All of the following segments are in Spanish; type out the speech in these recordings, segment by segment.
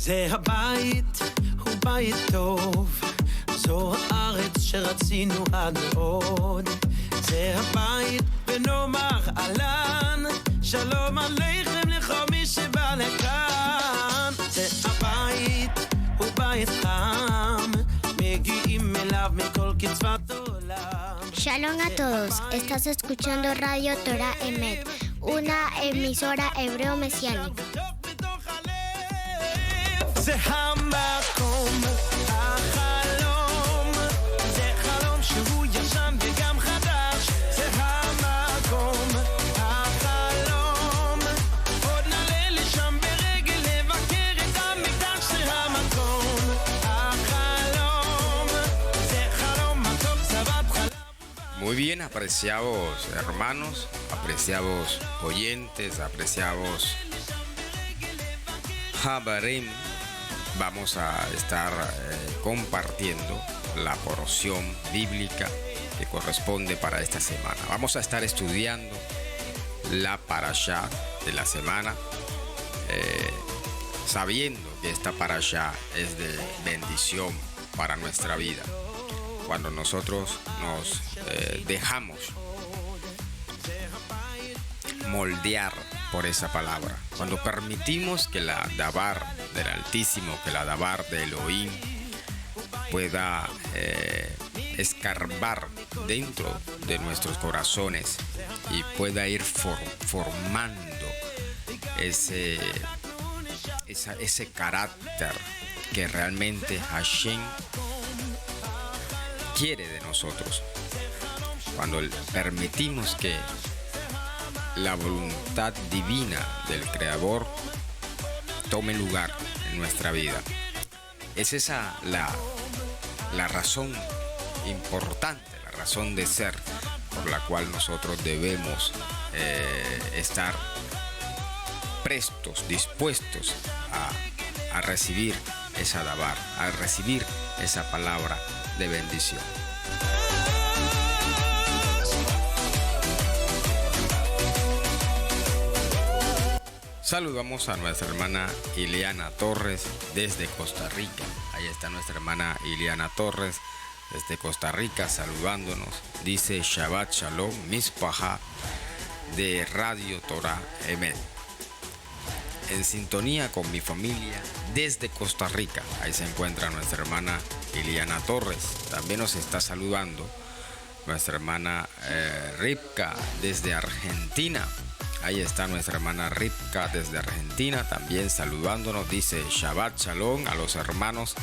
זה הבית, הוא בית טוב, זו הארץ שרצינו עד מאוד. זה הבית ונאמר אהלן, שלום עליכם לכל מי שבא לכאן. זה הבית, הוא בית חם, מגיעים אליו מכל קצוות העולם. Shalom a todos, estás escuchando Radio Torah Emet, una emisora hebreo mesiánica. זה המקום, החלום, זה חלום שהוא ישן וגם חדש. זה המקום, החלום, עוד נעלה לשם ברגל לבקר את המקדש. זה המקום, החלום, זה חלום מתוק צבת חלב. Muy bien, apreciados hermanos, apreciados oyentes, apreciados Habarim. Vamos a estar compartiendo la porción bíblica que corresponde para esta semana. Vamos a estar estudiando la parashá de la semana, sabiendo que esta parashá es de bendición para nuestra vida. Cuando nosotros nos dejamos moldear por esa palabra, cuando permitimos que la dabar del Altísimo, que la dabar de Elohim pueda escarbar dentro de nuestros corazones y pueda ir formando ese carácter que realmente Hashem quiere de nosotros. Cuando permitimos que la voluntad divina del Creador tome lugar en nuestra vida. Es esa la razón importante, la razón de ser por la cual nosotros debemos estar prestos, dispuestos a recibir esa dabar, a recibir esa palabra de bendición. Saludamos a nuestra hermana Ileana Torres desde Costa Rica. Ahí está nuestra hermana Ileana Torres desde Costa Rica saludándonos. Dice Shabbat Shalom, Mispaja de Radio Torah Emet. En sintonía con mi familia desde Costa Rica. Ahí se encuentra nuestra hermana Ileana Torres. También nos está saludando nuestra hermana Ripka desde Argentina. Ahí está nuestra hermana Ripka desde Argentina, también saludándonos. Dice Shabbat Shalom a los hermanos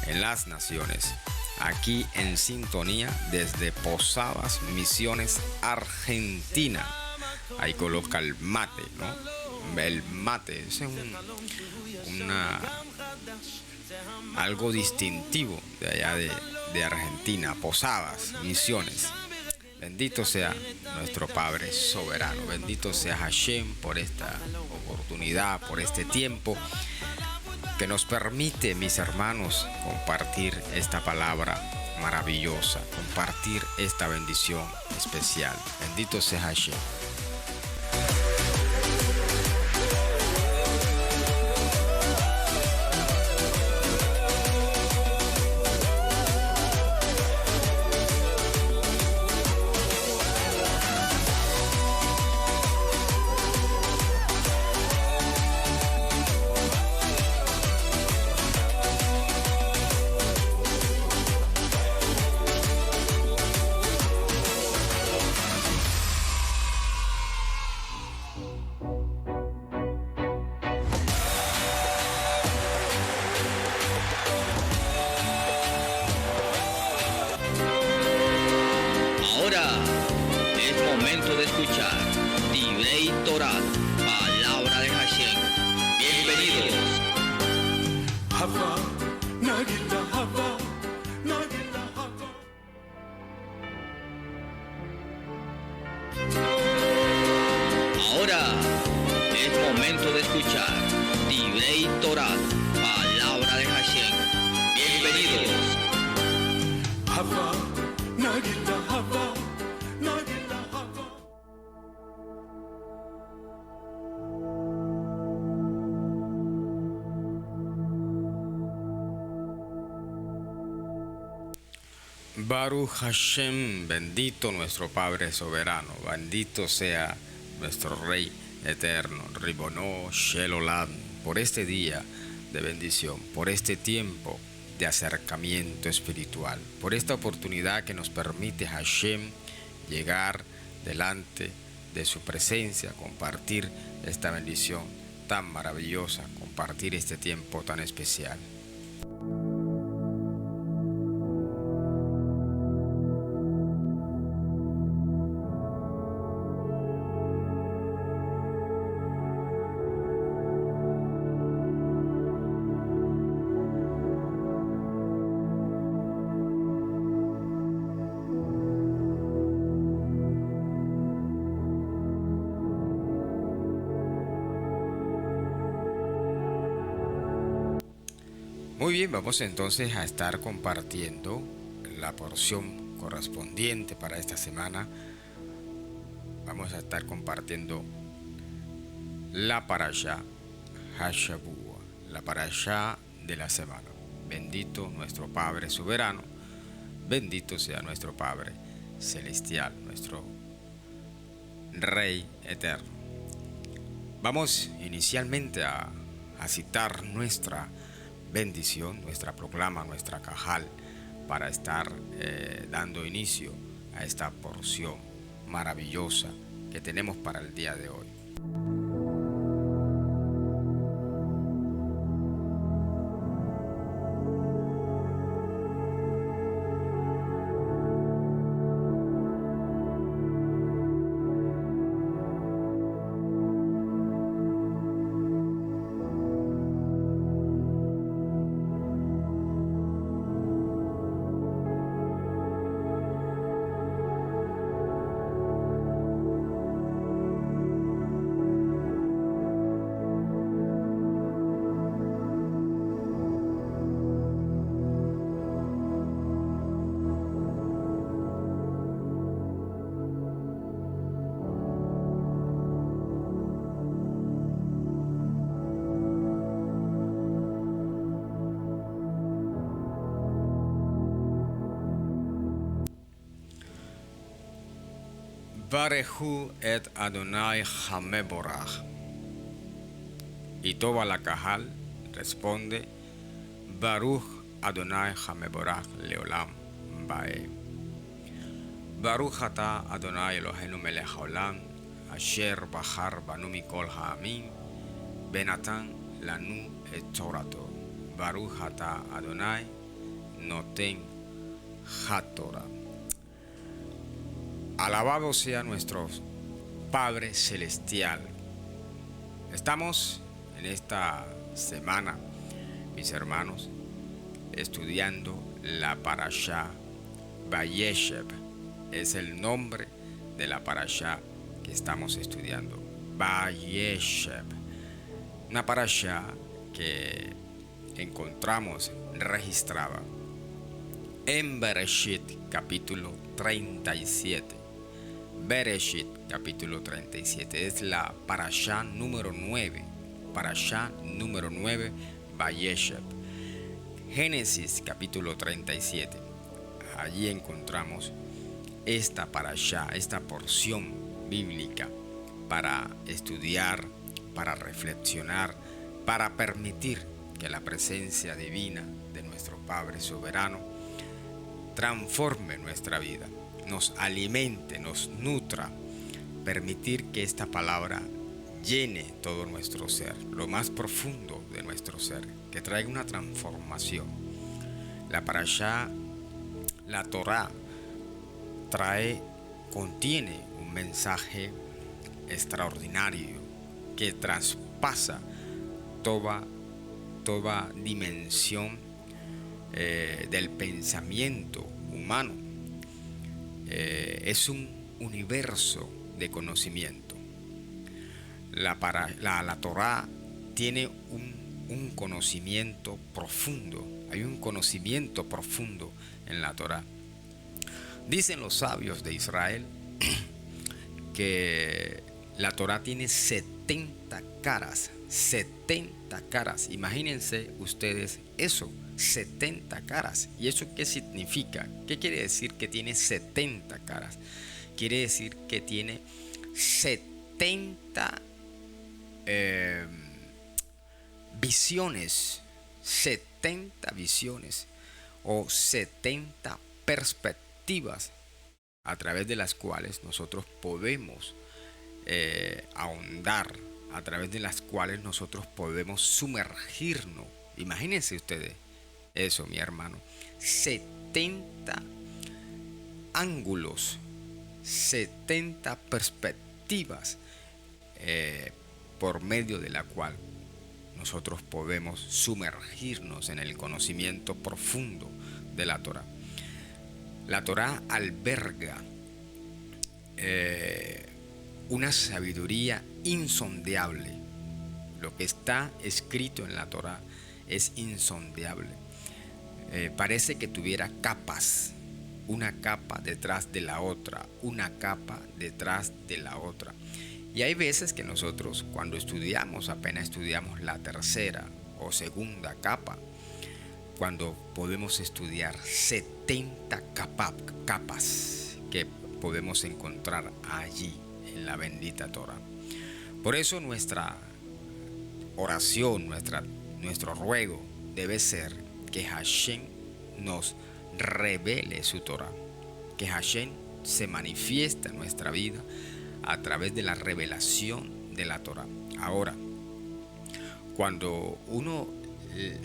en las naciones. Aquí en sintonía desde Posadas, Misiones, Argentina. Ahí coloca el mate, ¿no? El mate es algo distintivo de allá de Argentina. Posadas, Misiones. Bendito sea nuestro Padre soberano, bendito sea Hashem por esta oportunidad, por este tiempo que nos permite, mis hermanos, compartir esta palabra maravillosa, compartir esta bendición especial. Bendito sea Hashem. Baruch Hashem, bendito nuestro Padre soberano, bendito sea nuestro Rey eterno, Ribono Shel Olam, por este día de bendición, por este tiempo de acercamiento espiritual, por esta oportunidad que nos permite Hashem llegar delante de su presencia, compartir esta bendición tan maravillosa, compartir este tiempo tan especial. Muy bien, vamos entonces a estar compartiendo la porción correspondiente para esta semana. Vamos a estar compartiendo la parashá Hashabua, la parashá de la semana. Bendito nuestro Padre soberano, bendito sea nuestro Padre celestial, nuestro Rey eterno. Vamos inicialmente a citar nuestra bendición, nuestra proclama, nuestra cajal, para estar dando inicio a esta porción maravillosa que tenemos para el día de hoy. Barehu et Adonai Hameborach. Y toda la cajal responde, Baruch Adonai Hameborach Leolam Bae. Baruch ata Adonai Eloheinu melech haolam, asher bahar banu mikol ha'amim, benatan lanu et torato. Baruch ata Adonai noten hatorah. Alabado sea nuestro Padre celestial. Estamos en esta semana, mis hermanos, estudiando la parashá Vayeshev. Es el nombre de la parashá que estamos estudiando. Vayeshev. Una parashá que encontramos registrada en Bereshit capítulo 37. Bereshit capítulo 37 es la parashá número 9. Parashá número 9, Vayeshev. Génesis capítulo 37. Allí encontramos esta parashá, esta porción bíblica para estudiar, para reflexionar, para permitir que la presencia divina de nuestro Padre soberano transforme nuestra vida, nos alimente, nos nutra, permitir que esta palabra llene todo nuestro ser, lo más profundo de nuestro ser, que traiga una transformación. La parashá, la Torá, contiene un mensaje extraordinario que traspasa toda dimensión del pensamiento humano. Es un universo de conocimiento. La Torá tiene un conocimiento profundo. Hay un conocimiento profundo en la Torá. Dicen los sabios de Israel que la Torá tiene 70 70 caras. 70 caras. Imagínense ustedes eso. 70 caras. ¿Y eso qué significa? ¿Qué quiere decir que tiene 70 caras? Quiere decir que tiene 70 visiones. 70 visiones o 70 perspectivas a través de las cuales nosotros podemos ahondar, a través de las cuales nosotros podemos sumergirnos. Imagínense ustedes eso, mi hermano. 70 ángulos, 70 perspectivas por medio de la cual nosotros podemos sumergirnos en el conocimiento profundo de la Torá. La Torá alberga una sabiduría insondeable. Lo que está escrito en la Torá es insondeable. Parece que tuviera capas, una capa detrás de la otra, una capa detrás de la otra. Y hay veces que nosotros cuando estudiamos, apenas estudiamos la tercera o segunda capa, cuando podemos estudiar 70 capas que podemos encontrar allí en la bendita Torá. Por eso nuestra oración, nuestro ruego debe ser que Hashem nos revele su Torá, que Hashem se manifiesta en nuestra vida a través de la revelación de la Torá. Ahora, cuando uno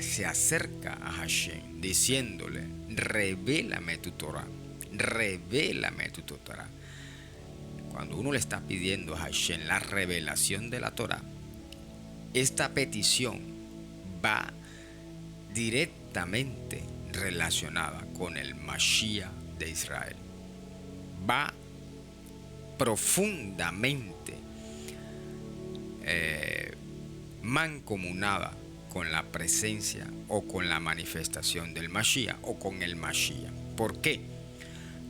se acerca a Hashem diciéndole, revélame tu Torá, revélame tu Torá. Cuando uno le está pidiendo a Hashem la revelación de la Torá, esta petición va directamente relacionada con el Mashiach de Israel. Va profundamente mancomunada con la presencia o con la manifestación del Mashiach o con el Mashiach. ¿Por qué?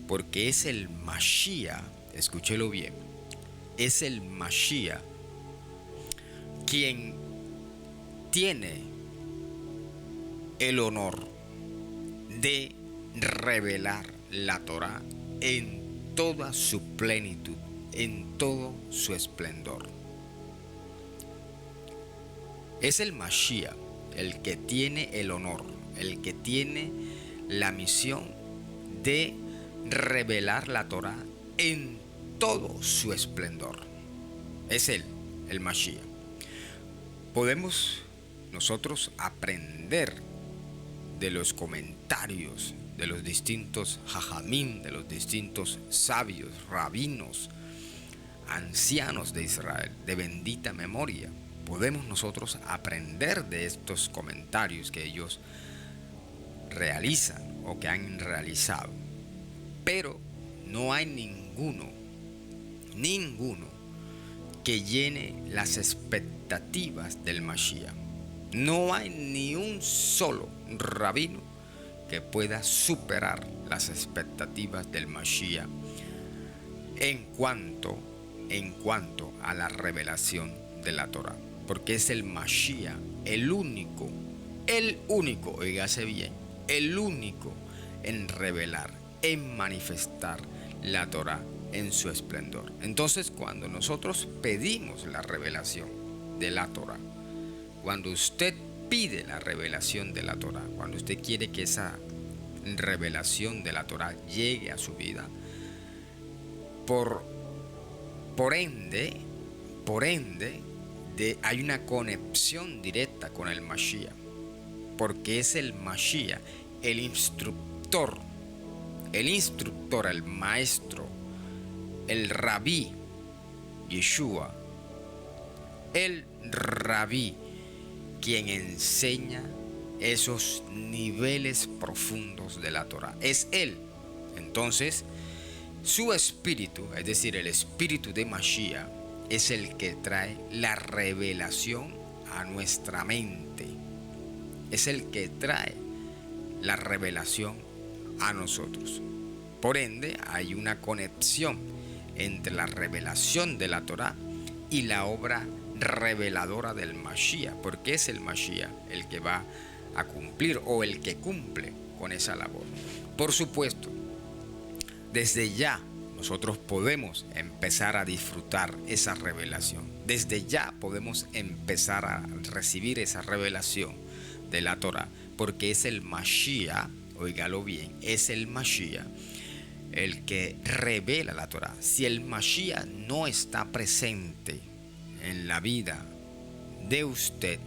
Porque es el Mashiach, escúchelo bien, es el Mashiach quien tiene el honor de revelar la Torá en toda su plenitud, en todo su esplendor. Es el Mashiach el que tiene el honor, el que tiene la misión de revelar la Torá en todo su esplendor. Es él, el Mashiach. Podemos nosotros aprender de los comentarios de los distintos jajamim, de los distintos sabios, rabinos, ancianos de Israel, de bendita memoria. Podemos nosotros aprender de estos comentarios que ellos realizan o que han realizado. Pero no hay ninguno que llene las expectativas del Mashiach. No hay ni un solo rabino que pueda superar las expectativas del Mashiach en cuanto a la revelación de la Torá. Porque es el Mashiach el único, oígase bien, el único en revelar, en manifestar la Torá en su esplendor. Entonces, cuando nosotros pedimos la revelación de la Torá, cuando usted pide la revelación de la Torá, cuando usted quiere que esa revelación de la Torá llegue a su vida, por ende, hay una conexión directa con el Mashiach, porque es el Mashiach el instructor, el maestro, el rabí, Yeshua, el rabí, quien enseña esos niveles profundos de la Torá. Es él. Entonces, su espíritu, es decir, el espíritu de Mashiach, es el que trae la revelación a nuestra mente. Es el que trae la revelación a nosotros. Por ende, hay una conexión entre la revelación de la Torá y la obra reveladora del Mashiach, porque es el Mashiach el que va a cumplir o el que cumple con esa labor. Por supuesto, desde ya nosotros podemos empezar a disfrutar esa revelación. Desde ya podemos empezar a recibir esa revelación de la Torah, porque es el Mashiach, óigalo bien, es el Mashiach el que revela la Torah. Si el Mashiach no está presente en la vida de usted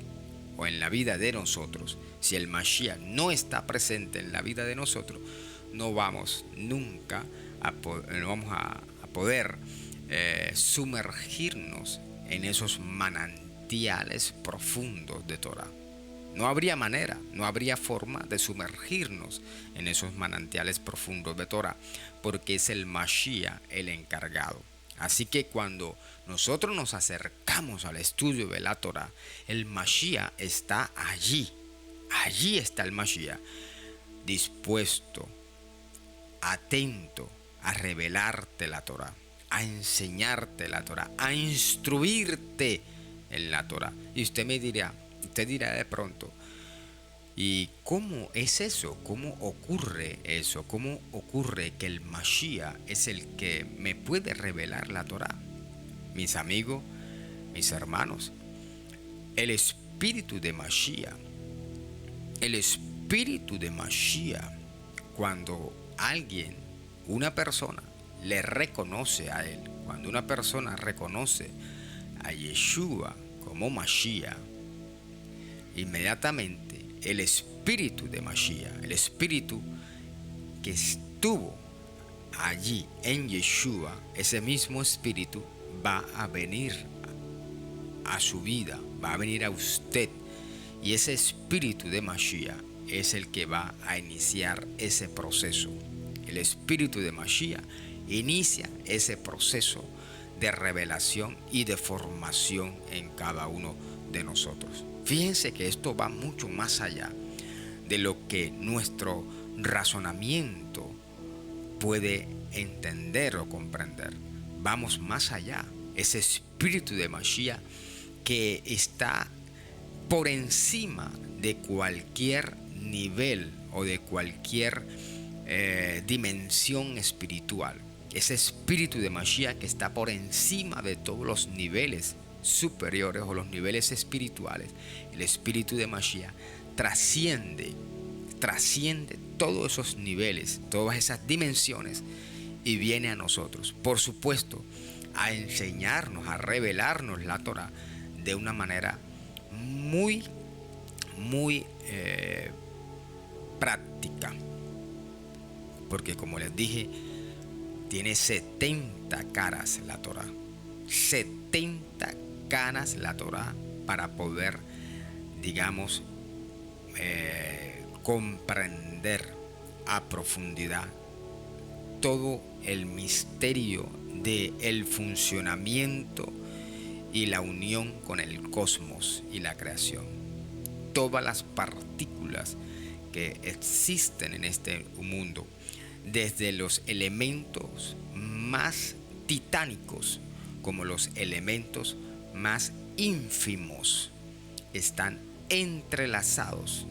o en la vida de nosotros, si el Mashiach no está presente en la vida de nosotros, no vamos nunca a poder sumergirnos en esos manantiales profundos de Torah. No habría manera, no habría forma de sumergirnos en esos manantiales profundos de Torah, porque es el Mashiach el encargado. Así que cuando nosotros nos acercamos al estudio de la Torah, el Mashiach está allí. Allí está el Mashiach, dispuesto, atento a revelarte la Torah, a enseñarte la Torah, a instruirte en la Torah. Y usted dirá de pronto, ¿y cómo es eso? ¿Cómo ocurre eso? ¿Cómo ocurre que el Mashiach es el que me puede revelar la Torah? Mis amigos, mis hermanos, el espíritu de Mashiach, cuando alguien, una persona, le reconoce a él, cuando una persona reconoce a Yeshua como Mashiach, inmediatamente el espíritu de Mashiach, el espíritu que estuvo allí en Yeshua, ese mismo espíritu va a venir a su vida, va a venir a usted, y ese espíritu de Mashiach es el que va a iniciar ese proceso. El espíritu de Mashiach inicia ese proceso de revelación y de formación en cada uno de nosotros. Fíjense que esto va mucho más allá de lo que nuestro razonamiento puede entender o comprender. Vamos más allá. Ese espíritu de Mashiach que está por encima de cualquier nivel o de cualquier dimensión espiritual. Ese espíritu de Mashiach que está por encima de todos los niveles superiores o los niveles espirituales. El espíritu de Mashiach trasciende todos esos niveles, todas esas dimensiones, y viene a nosotros, por supuesto, a enseñarnos, a revelarnos la Torah de una manera muy práctica, porque como les dije, tiene 70 caras la Torah, 70 caras la Torah, para poder, digamos, comprender a profundidad todo el misterio del funcionamiento y la unión con el cosmos y la creación. Todas las partículas que existen en este mundo, desde los elementos más titánicos como los elementos más ínfimos, están entrelazados,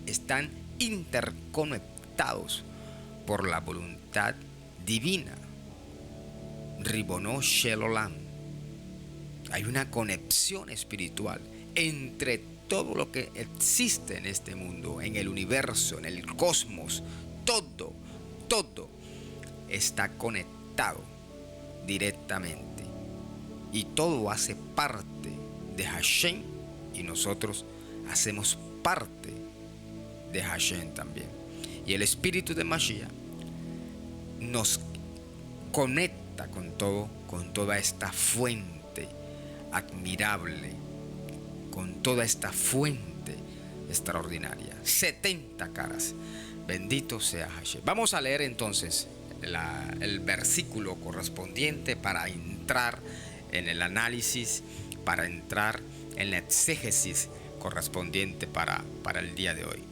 están interconectados por la voluntad divina. Ribono Shel Olam. Hay una conexión espiritual entre todo lo que existe en este mundo, en el universo, en el cosmos. Todo está conectado directamente, y todo hace parte de Hashem, y nosotros hacemos parte de Hashem también. Y el espíritu de Mashiach nos conecta con toda esta fuente admirable, con toda esta fuente extraordinaria. 70 caras. Bendito sea Hashem. Vamos a leer entonces el versículo correspondiente para entrar en el análisis, para entrar en la exégesis correspondiente para el día de hoy.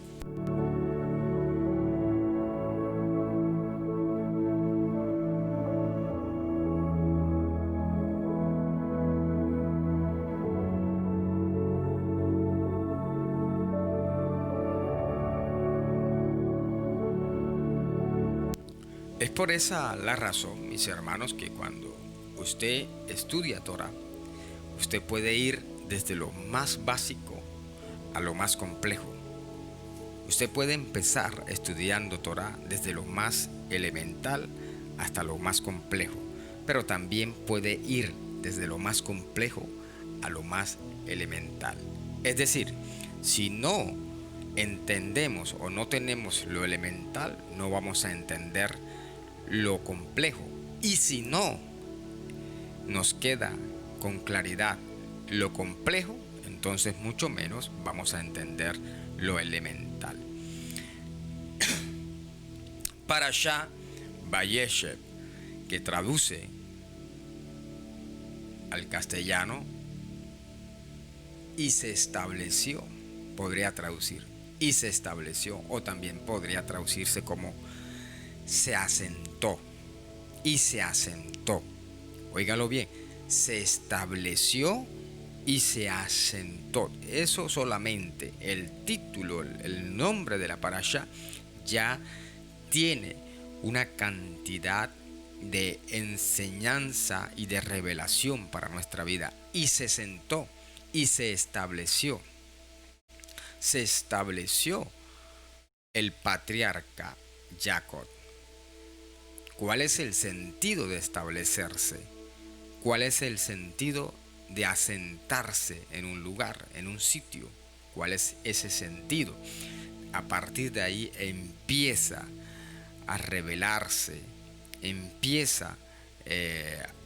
Es por esa la razón, mis hermanos, que cuando usted estudia Torah, usted puede ir desde lo más básico a lo más complejo. Usted puede empezar estudiando Torah desde lo más elemental hasta lo más complejo, pero también puede ir desde lo más complejo a lo más elemental. Es decir, si no entendemos o no tenemos lo elemental, no vamos a entender lo complejo. Y si no nos queda con claridad lo complejo, entonces mucho menos vamos a entender lo elemental. Parashá Vayeshev, que traduce al castellano y se estableció, podría traducir y se estableció, o también podría traducirse como se asentó y se asentó. Óigalo bien, se estableció y se asentó. Eso solamente, el título, el nombre de la parashá ya tiene una cantidad de enseñanza y de revelación para nuestra vida. Y se sentó y se estableció. Se estableció el patriarca Jacob. ¿Cuál es el sentido de establecerse? ¿Cuál es el sentido de asentarse en un lugar, en un sitio? ¿Cuál es ese sentido? A partir de ahí empieza a revelarse, empieza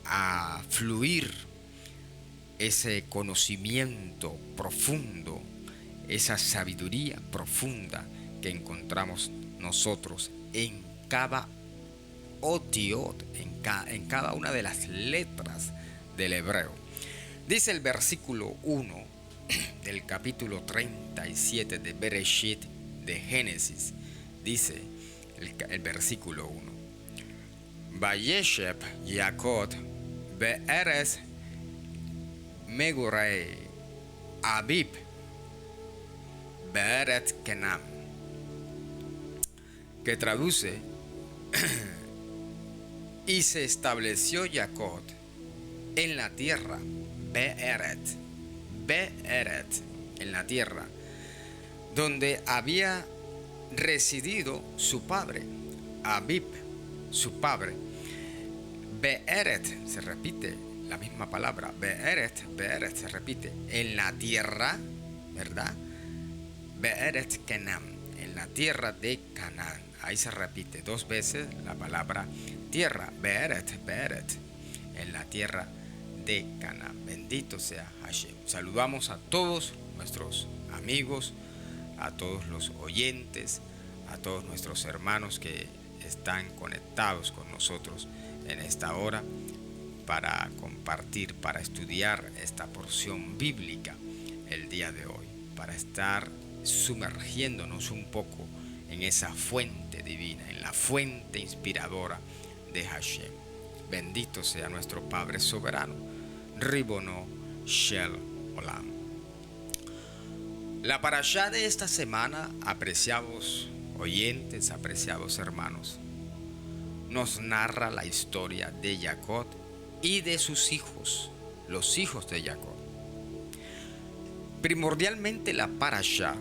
a fluir ese conocimiento profundo, esa sabiduría profunda que encontramos nosotros en cada otiot, en cada una de las letras del hebreo. Dice el versículo 1 del capítulo 37 de Bereshit, de Génesis. Dice el versículo 1: Vayeshev Jacob be'eretz megurei Abib be'eretz Kenam, que traduce y se estableció Jacob en la tierra, be'eret, en la tierra donde había residido su padre, Abib, su padre. Be'eret, se repite la misma palabra, Be'eret, se repite, en la tierra, ¿verdad? Be'eret Kenam, en la tierra de Canaán. Ahí se repite dos veces la palabra tierra, Be'eret, en la tierra de Canaán. Bendito sea Hashem. Saludamos a todos nuestros amigos, a todos los oyentes, a todos nuestros hermanos que están conectados con nosotros en esta hora para compartir, para estudiar esta porción bíblica el día de hoy, para estar sumergiéndonos un poco en esa fuente divina, en la fuente inspiradora de Hashem. Bendito sea nuestro Padre soberano, Ribono Shel Olam. La parashá de esta semana, apreciados oyentes, apreciados hermanos, nos narra la historia de Jacob y de sus hijos, los hijos de Jacob. Primordialmente la parashá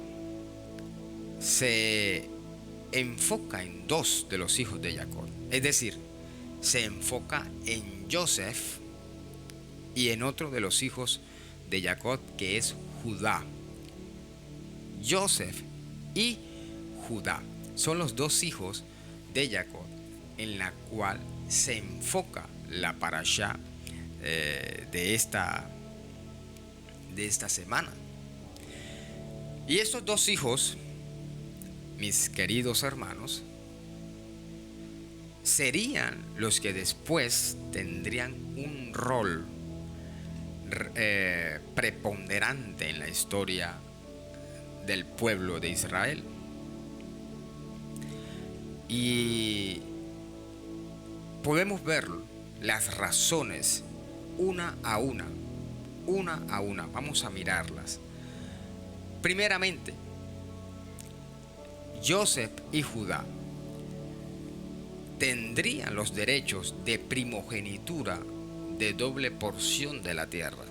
se enfoca en dos de los hijos de Jacob, es decir, se enfoca en Joseph y en otro de los hijos de Jacob, que es Judá. Joseph y Judá son los dos hijos de Jacob en la cual se enfoca la parashá de esta semana. Y estos dos hijos, mis queridos hermanos, serían los que después tendrían un rol preponderante en la historia del pueblo de Israel. Y podemos ver las razones una a una. Vamos a mirarlas. Primeramente, Joseph y Judá tendrían los derechos de primogenitura de doble porción de la tierra.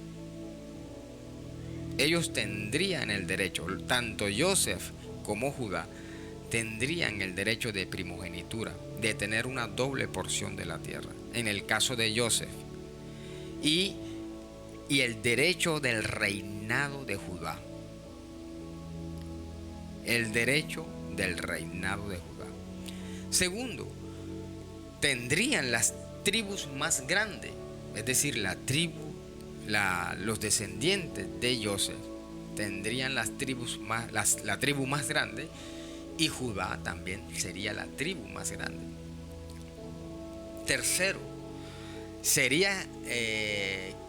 Ellos tendrían el derecho, tanto Joseph como Judá tendrían el derecho de primogenitura, de tener una doble porción de la tierra. En el caso de Joseph, y el derecho del reinado de Judá. El derecho del reinado de Judá. Segundo, tendrían las tribus más grandes, es decir, la descendientes de Joseph tendrían la tribu más grande, y Judá también sería la tribu más grande. Tercero, sería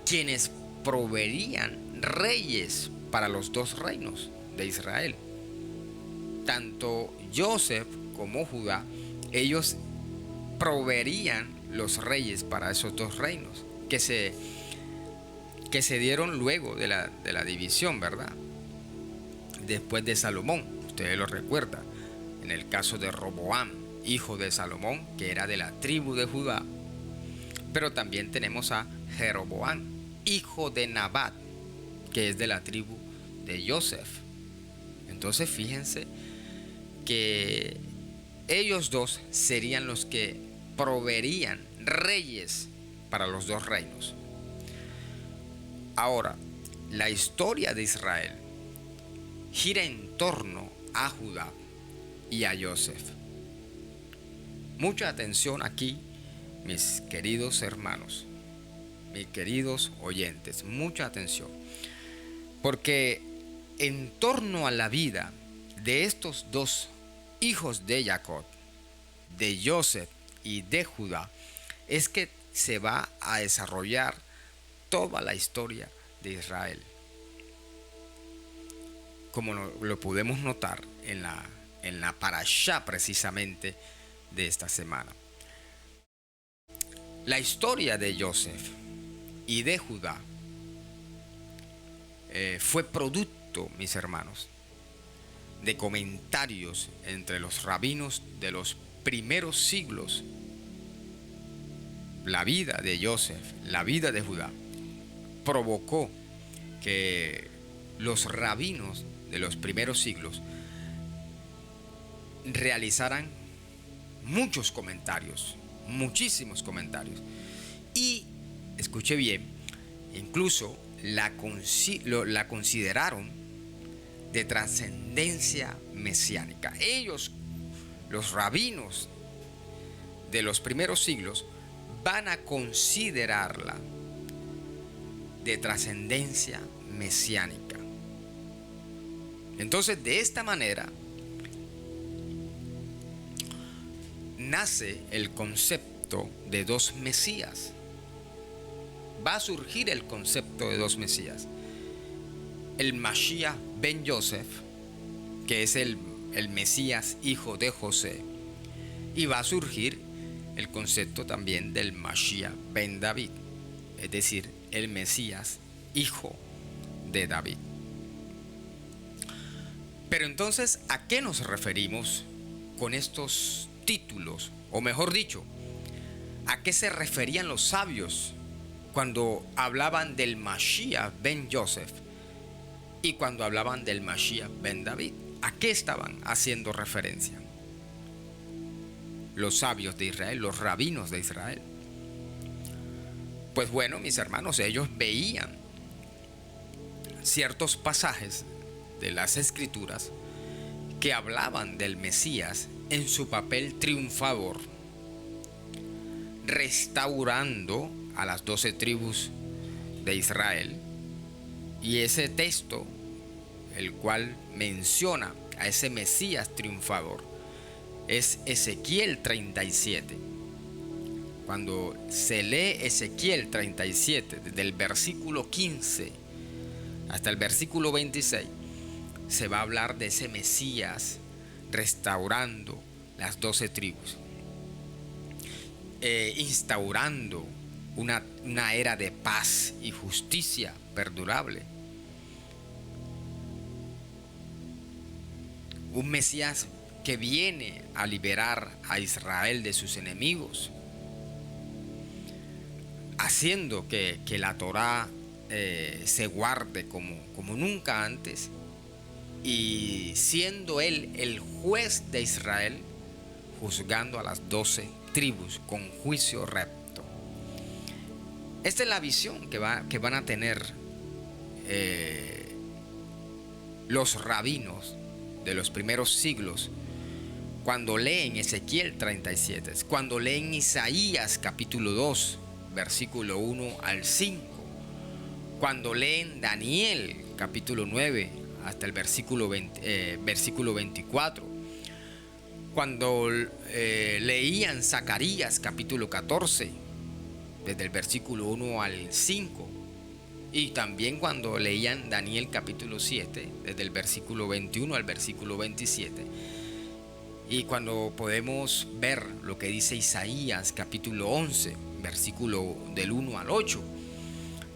quienes proveerían reyes para los dos reinos de Israel. Tanto Joseph como Judá, ellos proveerían los reyes para esos dos reinos que se dieron luego de la división, ¿verdad? Después de Salomón, ustedes lo recuerdan, en el caso de Roboam, hijo de Salomón, que era de la tribu de Judá. Pero también tenemos a Jeroboam, hijo de Nabat, que es de la tribu de Joseph. Entonces fíjense que ellos dos serían los que proveerían reyes para los dos reinos. Ahora, la historia de Israel gira en torno a Judá y a Joseph. Mucha atención aquí, mis queridos hermanos, mis queridos oyentes, mucha atención, porque en torno a la vida de estos dos hijos de Jacob, de Joseph y de Judá, es que se va a desarrollar toda la historia de Israel, como lo podemos notar en la parashá precisamente de esta semana. La historia de Joseph y de Judá fue producto, mis hermanos, de comentarios entre los rabinos de los primeros siglos. La vida de Joseph, la vida de Judá, provocó que los rabinos de los primeros siglos realizaran muchos comentarios, muchísimos comentarios. Y, escuche bien, incluso la consideraron de trascendencia mesiánica. Ellos, los rabinos de los primeros siglos, van a considerarla de trascendencia mesiánica. Entonces, de esta manera nace el concepto de dos Mesías. Va a surgir el concepto de dos Mesías. El Mashiach ben Yosef, que es el Mesías hijo de José, y va a surgir el concepto también del Mashiach ben David, es decir, el Mesías hijo de David. Pero entonces, ¿a qué nos referimos con estos títulos? O mejor dicho, ¿a qué se referían los sabios cuando hablaban del Mashiach ben Yosef y cuando hablaban del Mashiach ben David? ¿A qué estaban haciendo referencia los sabios de Israel, los rabinos de Israel? Pues bueno, mis hermanos, ellos veían ciertos pasajes de las Escrituras que hablaban del Mesías en su papel triunfador, restaurando a las 12 tribus de Israel. Y ese texto, el cual menciona a ese Mesías triunfador, es Ezequiel 37. Cuando se lee Ezequiel 37, desde el versículo 15 hasta el versículo 26, se va a hablar de ese Mesías restaurando las 12 tribus, instaurando una era de paz y justicia perdurable. Un Mesías que viene a liberar a Israel de sus enemigos, haciendo que la Torá se guarde como nunca antes, y siendo Él el juez de Israel, juzgando a las 12 tribus con juicio recto. Esta es la visión que van a tener los rabinos de los primeros siglos cuando leen Ezequiel 37, cuando leen Isaías capítulo 2, versículo 1 al 5, cuando leen Daniel capítulo 9 hasta el versículo 24, cuando leían Zacarías capítulo 14, desde el versículo 1 al 5, y también cuando leían Daniel capítulo 7, desde el versículo 21 al versículo 27, y cuando podemos ver lo que dice Isaías capítulo 11, versículo del 1 al 8.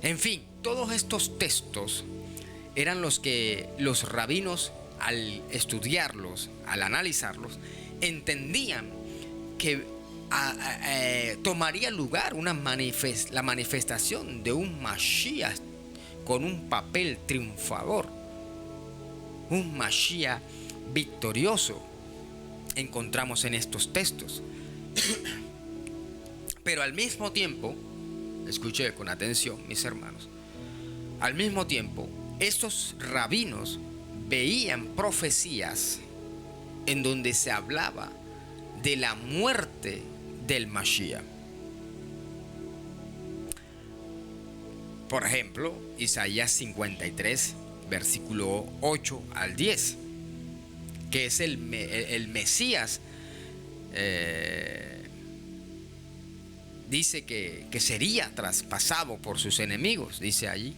En fin, todos estos textos eran los que los rabinos, al estudiarlos, al analizarlos, entendían que tomaría lugar la manifestación de un Mashiach con un papel triunfador, un Mashiach victorioso. Encontramos en estos textos. Pero al mismo tiempo, escuche con atención, mis hermanos, al mismo tiempo, estos rabinos veían profecías en donde se hablaba de la muerte del Mashiach. Por ejemplo, Isaías 53, versículo 8 al 10, que es el Mesías, dice que sería traspasado por sus enemigos. Dice allí,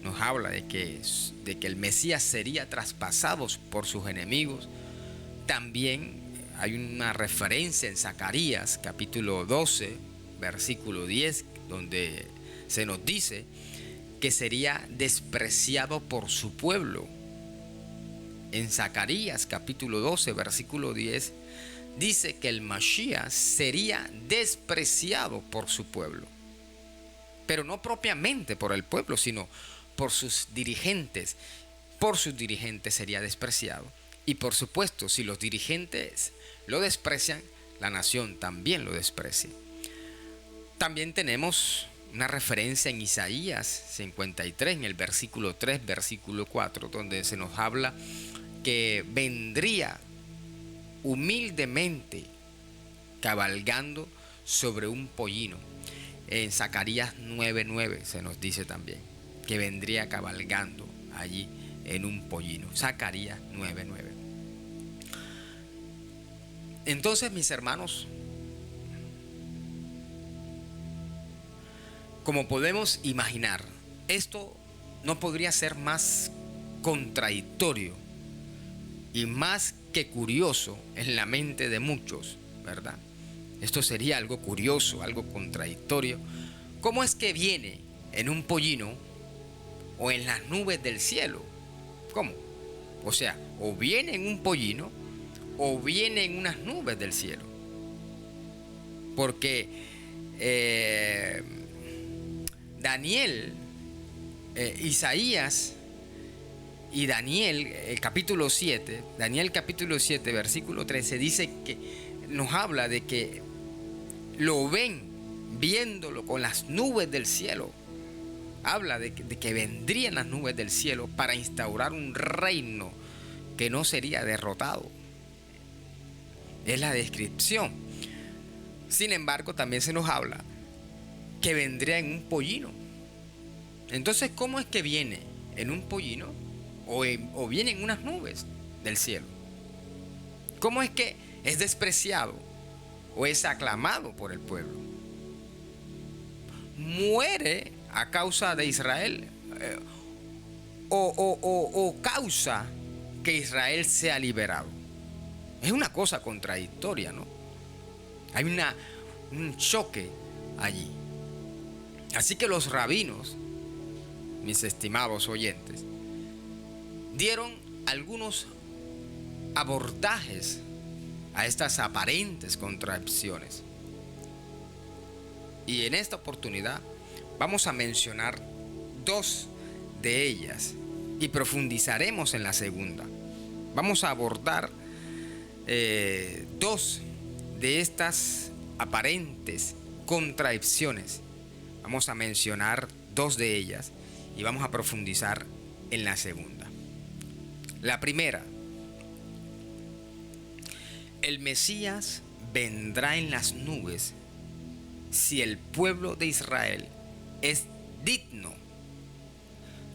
nos habla de que el Mesías sería traspasado por sus enemigos. También hay una referencia en Zacarías capítulo 12, versículo 10, donde se nos dice que sería despreciado por su pueblo. En Zacarías capítulo 12, versículo 10, dice que el Mashiach sería despreciado por su pueblo. Pero no propiamente por el pueblo, sino por sus dirigentes. Por sus dirigentes sería despreciado. Y por supuesto, si los dirigentes lo desprecian, la nación también lo desprecia. También tenemos una referencia en Isaías 53, en el versículo 3, versículo 4, donde se nos habla que vendría humildemente cabalgando sobre un pollino. En Zacarías 9:9 se nos dice también que vendría cabalgando allí en un pollino. Zacarías 9:9. Entonces, mis hermanos, como podemos imaginar, esto no podría ser más contradictorio y más que curioso en la mente de muchos, ¿verdad? Esto sería algo curioso, algo contradictorio. ¿Cómo es que viene en un pollino o en las nubes del cielo? ¿Cómo? O sea, o viene en un pollino o viene en unas nubes del cielo. Porque Daniel, Isaías y Daniel, capítulo 7, Daniel capítulo 7, versículo 13, dice que nos habla de que lo ven viéndolo con las nubes del cielo. Habla de que vendrían las nubes del cielo para instaurar un reino que no sería derrotado. Es la descripción. Sin embargo, también se nos habla que vendría en un pollino. Entonces, ¿cómo es que viene en un pollino o viene en unas nubes del cielo? ¿Cómo es que es despreciado o es aclamado por el pueblo? Muere a causa de Israel o causa que Israel sea liberado. Es una cosa contradictoria, ¿no? Hay un choque allí. Así que los rabinos, mis estimados oyentes, dieron algunos abordajes a estas aparentes contradicciones. Y en esta oportunidad vamos a mencionar dos de ellas y profundizaremos en la segunda. Vamos a abordar dos de estas aparentes contradicciones. Vamos a mencionar dos de ellas y vamos a profundizar en la segunda. La primera: el Mesías vendrá en las nubes si el pueblo de Israel es digno.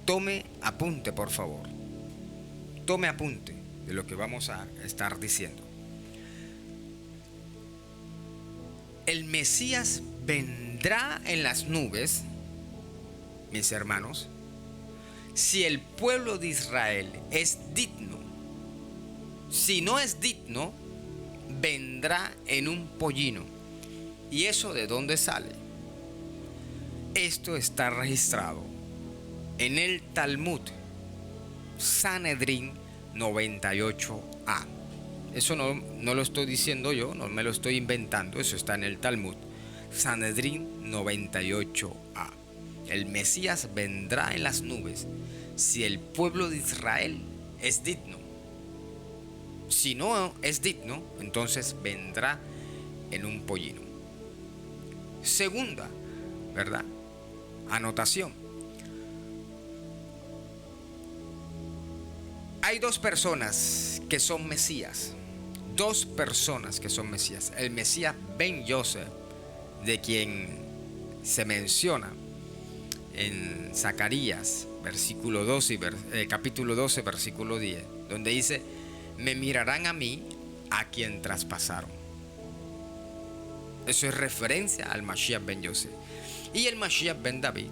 Tome apunte, por favor. Tome apunte de lo que vamos a estar diciendo. El Mesías vendrá en las nubes, mis hermanos, si el pueblo de Israel es digno. Si no es digno, vendrá en un pollino. ¿Y eso de dónde sale? Esto está registrado en el Talmud, Sanedrín 98a. Eso no lo estoy diciendo yo, no me lo estoy inventando, eso está en el Talmud, Sanedrín 98a. El Mesías vendrá en las nubes si el pueblo de Israel es digno. Si no es digno, entonces vendrá en un pollino. Segunda, ¿verdad? Anotación. Hay dos personas que son Mesías. Dos personas que son Mesías. El Mesías Ben Yosef, de quien se menciona en Zacarías, versículo 12, capítulo 12, versículo 10, donde dice: me mirarán a mí, a quien traspasaron. Eso es referencia al Mashiach Ben Yosef. Y el Mashiach Ben David,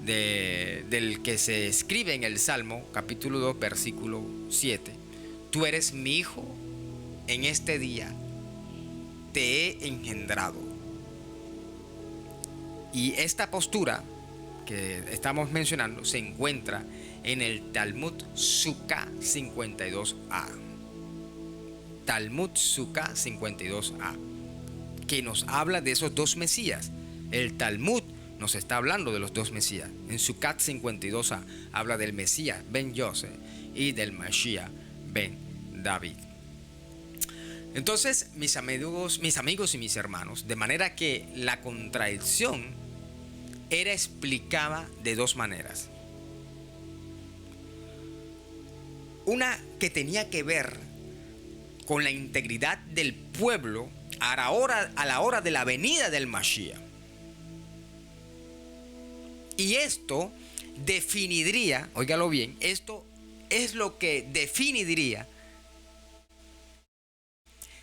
del que se escribe en el Salmo, capítulo 2, versículo 7. Tú eres mi hijo, en este día te he engendrado. Y esta postura que estamos mencionando se encuentra en el Talmud Sukkah 52a. Talmud Sukkah 52a, que nos habla de esos dos Mesías. El Talmud nos está hablando de los dos Mesías. En Sukkah 52a habla del Mesías Ben Yosef y del Mashiach Ben David. Entonces, mis amigos y mis hermanos, de manera que la contradicción era explicada de dos maneras. Una que tenía que ver con la integridad del pueblo a la hora de la venida del Mashiach. Y esto definiría, óigalo bien, esto es lo que definiría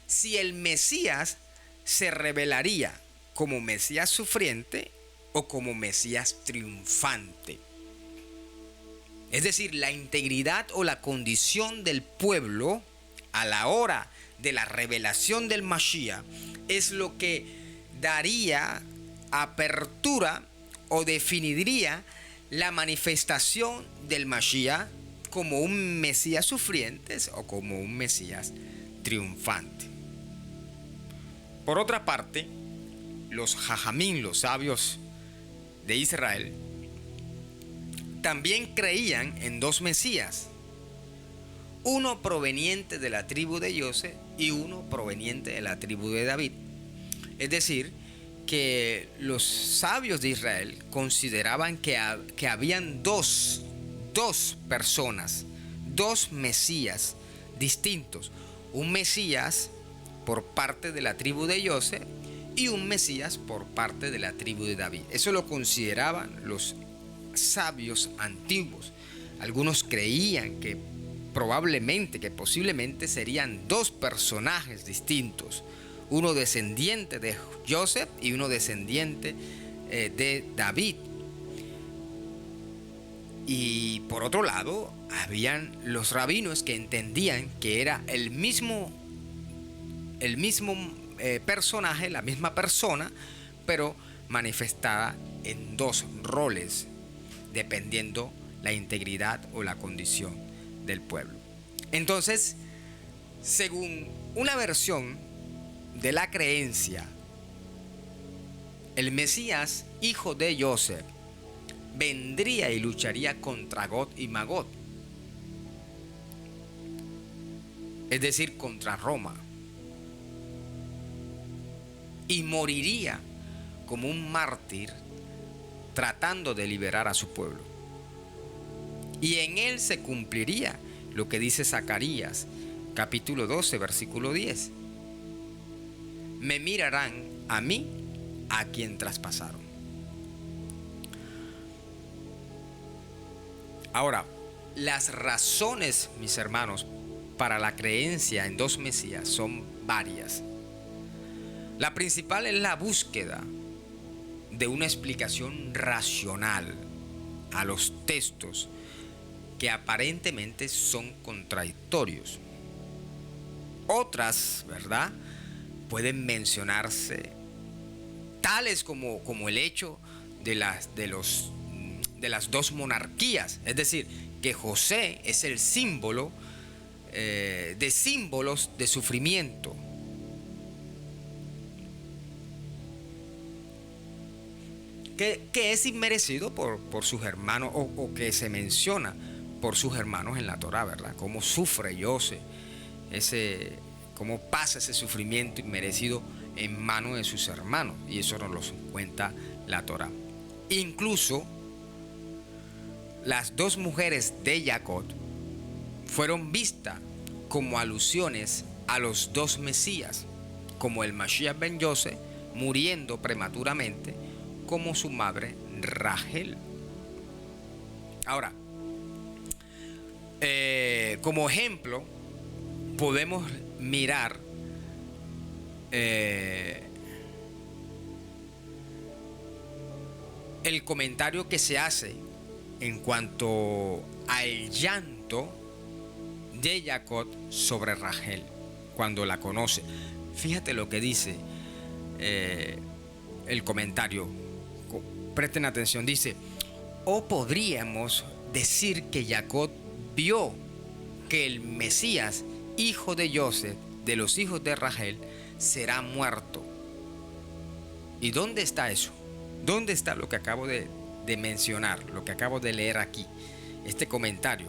si el Mesías se revelaría como Mesías sufriente o como Mesías triunfante. Es decir, la integridad o la condición del pueblo a la hora de la revelación del Mashiach es lo que daría apertura o definiría la manifestación del Mashiach como un Mesías sufriente o como un Mesías triunfante. Por otra parte, los Jajamín, los sabios de Israel, también creían en dos Mesías, uno proveniente de la tribu de José y uno proveniente de la tribu de David. Es decir, que los sabios de Israel consideraban que habían dos personas, dos Mesías distintos. Un Mesías por parte de la tribu de José y un Mesías por parte de la tribu de David. Eso lo consideraban los sabios antiguos. Algunos creían que posiblemente serían dos personajes distintos, uno descendiente de Joseph y uno descendiente de David. Y por otro lado, habían los rabinos que entendían que era el mismo personaje, la misma persona, pero manifestada en dos roles, dependiendo la integridad o la condición del pueblo. Entonces, Según una versión de la creencia, el Mesías, hijo de Joseph, vendría y lucharía contra Gog y Magog, es decir, contra Roma, y moriría como un mártir tratando de liberar a su pueblo. Y en él se cumpliría lo que dice Zacarías, capítulo 12, versículo 10. Me mirarán a mí, a quien traspasaron. Ahora, las razones, mis hermanos, para la creencia en dos Mesías son varias. La principal es la búsqueda de una explicación racional a los textos que aparentemente son contradictorios. Otras, ¿verdad?, pueden mencionarse, tales como el hecho de las dos monarquías, es decir, que José es el símbolo de símbolos de sufrimiento. Que es inmerecido por sus hermanos, o que se menciona por sus hermanos en la Torá, ¿verdad? Cómo sufre José, cómo pasa ese sufrimiento inmerecido en manos de sus hermanos, y eso nos lo cuenta la Torá. Incluso las dos mujeres de Jacob fueron vistas como alusiones a los dos Mesías, como el Mashiach ben Yosef muriendo prematuramente, como su madre Rachel. Ahora, como ejemplo, podemos mirar el comentario que se hace en cuanto al llanto de Jacob sobre Rachel cuando la conoce. Fíjate lo que dice el comentario. Presten atención, dice: o podríamos decir que Jacob vio que el Mesías, hijo de Joseph, de los hijos de Rachel, será muerto. ¿Y dónde está eso? ¿Dónde está lo que acabo de mencionar, lo que acabo de leer aquí? Este comentario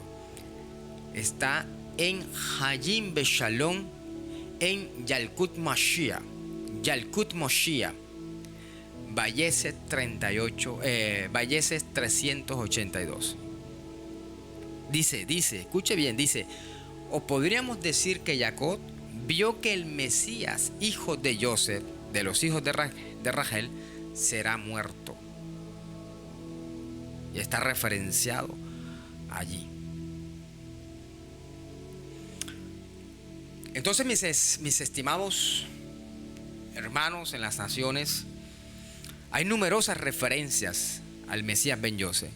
está en Hayim Beshalom, en Yalkut Mashiach, Valleses 382. Dice, escuche bien, dice: o podríamos decir que Jacob vio que el Mesías, hijo de Joseph, de los hijos de Rachel, será muerto. Y está referenciado allí. Entonces, mis estimados hermanos en las naciones, hay numerosas referencias al Mesías ben Yosef.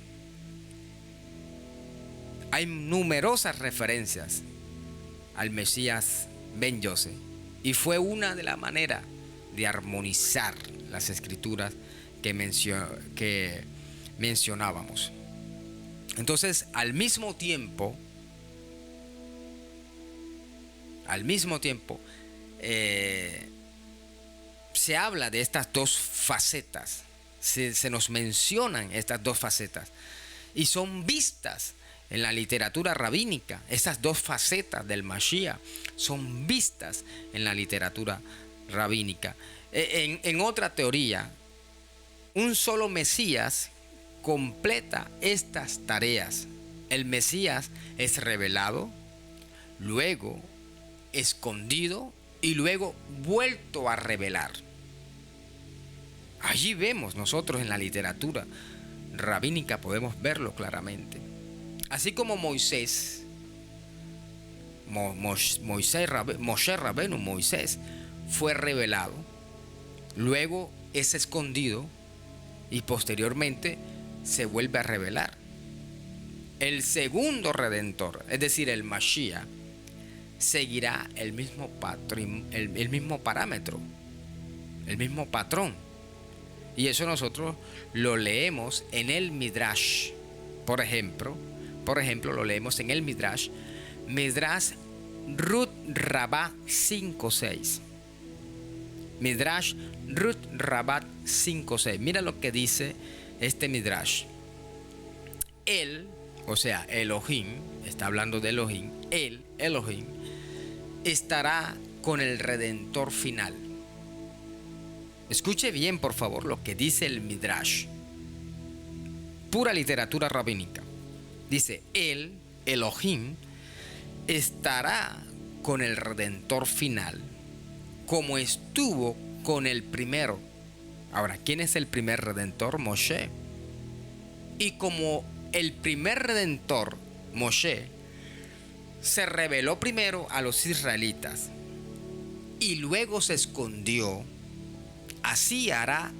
Hay numerosas referencias al Mesías ben Yosef. Y fue una de las maneras de armonizar las escrituras que mencionábamos. Entonces, al mismo tiempo, se habla de estas dos facetas, se nos mencionan estas dos facetas, y son vistas en la literatura rabínica. Estas dos facetas del Mashiach son vistas en la literatura rabínica. En otra teoría, un solo Mesías completa estas tareas. El Mesías es revelado, luego escondido y luego vuelto a revelar. Allí vemos nosotros en la literatura rabínica, podemos verlo claramente. Así como Moisés fue revelado, luego es escondido y posteriormente se vuelve a revelar. El segundo redentor, es decir, el Mashiach, seguirá el mismo parámetro, el mismo patrón. Y eso nosotros lo leemos en el Midrash. Por ejemplo, lo leemos en el Midrash Ruth Rabá 5:6. Midrash Ruth Rabá 5:6. Mira lo que dice este Midrash. Él, o sea, Elohim, está hablando de Elohim, él, Elohim, estará con el Redentor final. Escuche bien, por favor, lo que dice el Midrash. Pura literatura rabínica. Dice, él, Elohim, estará con el Redentor final, como estuvo con el primero. Ahora, ¿quién es el primer Redentor? Moshe. Y como el primer Redentor, Moshe, se reveló primero a los israelitas y luego se escondió, así hará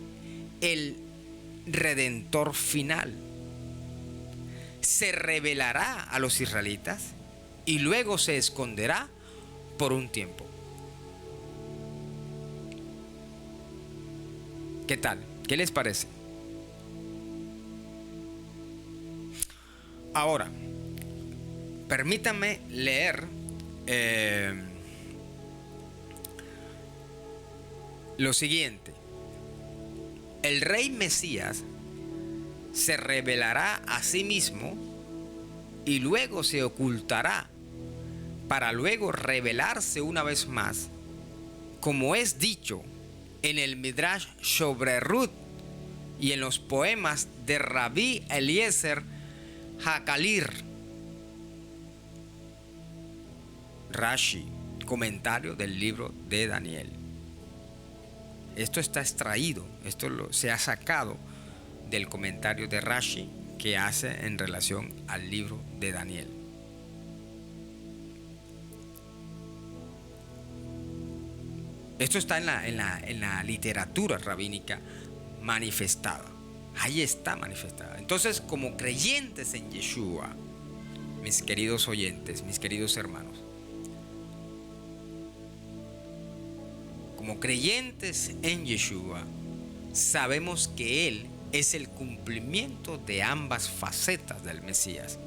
el Redentor final. Se revelará a los israelitas y luego se esconderá por un tiempo. ¿Qué tal? ¿Qué les parece? Ahora, permítanme leer lo siguiente. El rey Mesías se revelará a sí mismo y luego se ocultará para luego revelarse una vez más, como es dicho en el Midrash sobre Ruth y en los poemas de Rabí Eliezer Hakalir. Rashi, comentario del libro de Daniel. Esto está extraído, se ha sacado del comentario de Rashi que hace en relación al libro de Daniel. Esto está en la literatura rabínica manifestada. Ahí está manifestada. Entonces, como creyentes en Yeshua, mis queridos oyentes, mis queridos hermanos, como creyentes en Yeshua, sabemos que Él es el cumplimiento de ambas facetas del Mesías.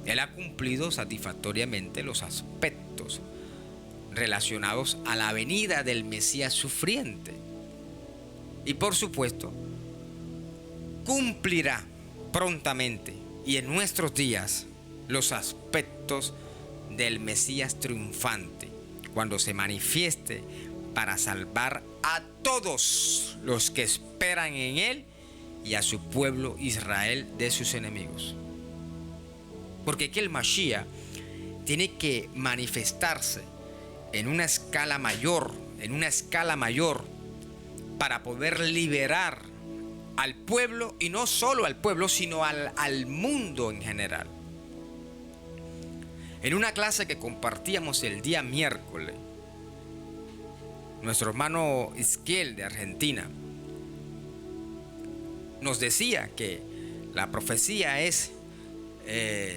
Él ha cumplido satisfactoriamente los aspectos relacionados a la venida del Mesías sufriente. Y por supuesto, cumplirá prontamente y en nuestros días los aspectos del Mesías triunfante, cuando se manifieste para salvar a todos los que esperan en Él y a su pueblo Israel de sus enemigos. Porque aquí el Mashiach tiene que manifestarse en una escala mayor, para poder liberar al pueblo, y no solo al pueblo, sino al mundo en general. En una clase que compartíamos el día miércoles, nuestro hermano Isquiel de Argentina nos decía que la profecía es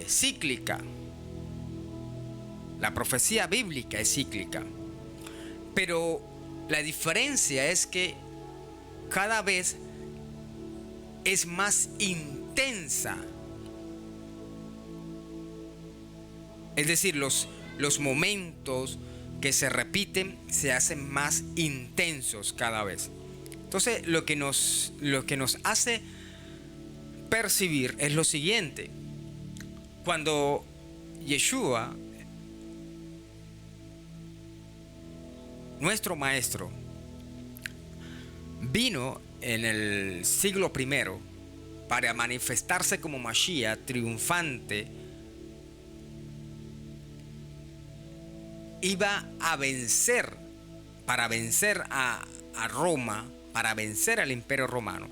cíclica. La profecía bíblica es cíclica, pero la diferencia es que cada vez es más intensa. Es decir, los momentos que se repiten se hacen más intensos cada vez. Entonces, lo que nos hace percibir es lo siguiente. Cuando Yeshua, nuestro maestro, vino en el siglo I para manifestarse como Mashiach triunfante, iba a vencer, para vencer a Roma, para vencer al Imperio Romano.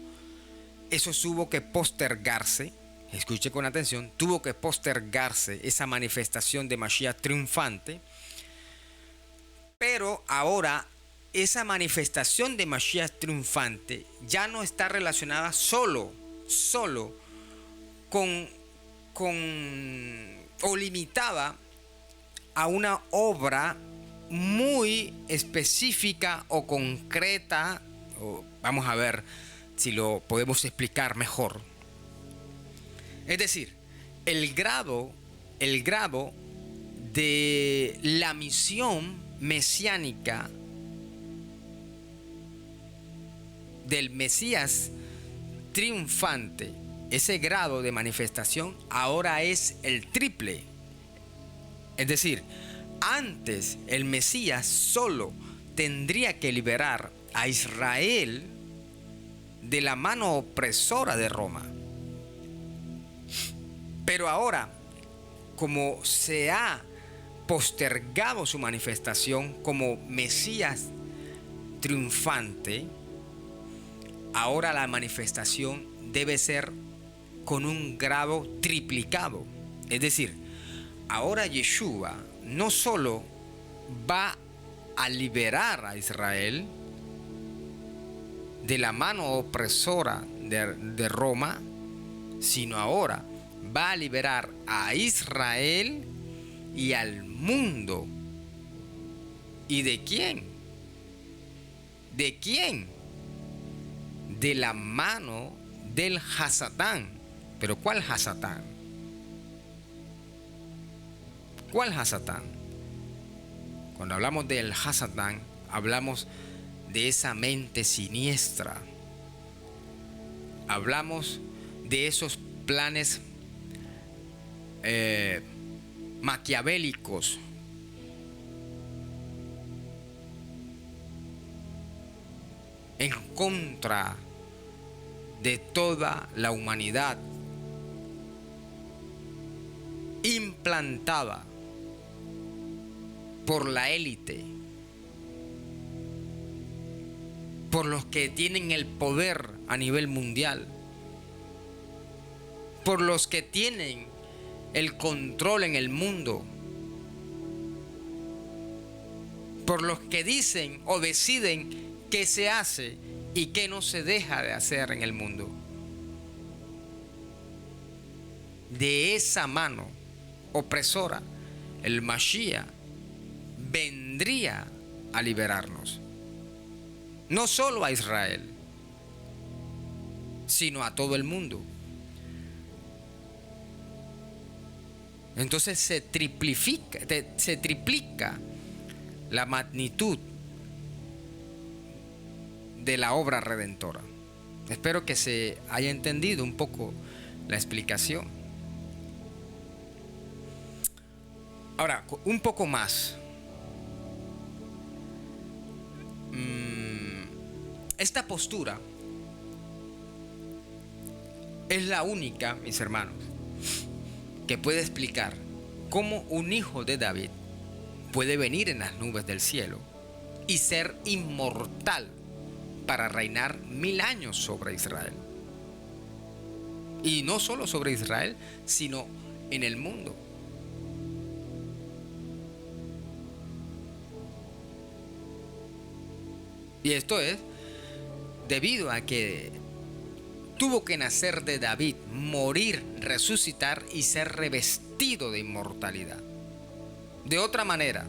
Eso tuvo que postergarse. Escuche con atención, tuvo que postergarse esa manifestación de Mashiach triunfante. Pero ahora esa manifestación de Mashiach triunfante ya no está relacionada solo con o limitada a una obra muy específica o concreta. Vamos a ver si lo podemos explicar mejor. Es decir, el grado de la misión mesiánica del Mesías triunfante, ese grado de manifestación ahora es el triple. Es decir, antes el Mesías solo tendría que liberar a Israel de la mano opresora de Roma. Pero ahora, como se ha postergado su manifestación como Mesías triunfante, ahora la manifestación debe ser con un grado triplicado. Es decir, ahora Yeshua no solo va a liberar a Israel de la mano opresora de Roma, sino ahora va a liberar a Israel y al mundo. ¿Y de quién? ¿De quién? De la mano del Hasatán. ¿Pero cuál Hasatán? ¿Cuál Hasatán? Cuando hablamos del Hasatán, hablamos de esa mente siniestra. Hablamos de esos planes maquiavélicos, en contra de toda la humanidad, implantada por la élite, por los que tienen el poder a nivel mundial, por los que tienen el control en el mundo, por los que dicen o deciden qué se hace y qué no se deja de hacer en el mundo. De esa mano opresora, el Mashiach vendría a liberarnos. No solo a Israel, sino a todo el mundo. Entonces se triplica la magnitud de la obra redentora. Espero que se haya entendido un poco la explicación. Ahora, un poco más. Esta postura es la única, mis hermanos, que puede explicar cómo un hijo de David puede venir en las nubes del cielo y ser inmortal para reinar 1000 años sobre Israel. Y no solo sobre Israel, sino en el mundo. Y esto es debido a que tuvo que nacer de David, morir, resucitar y ser revestido de inmortalidad. De otra manera,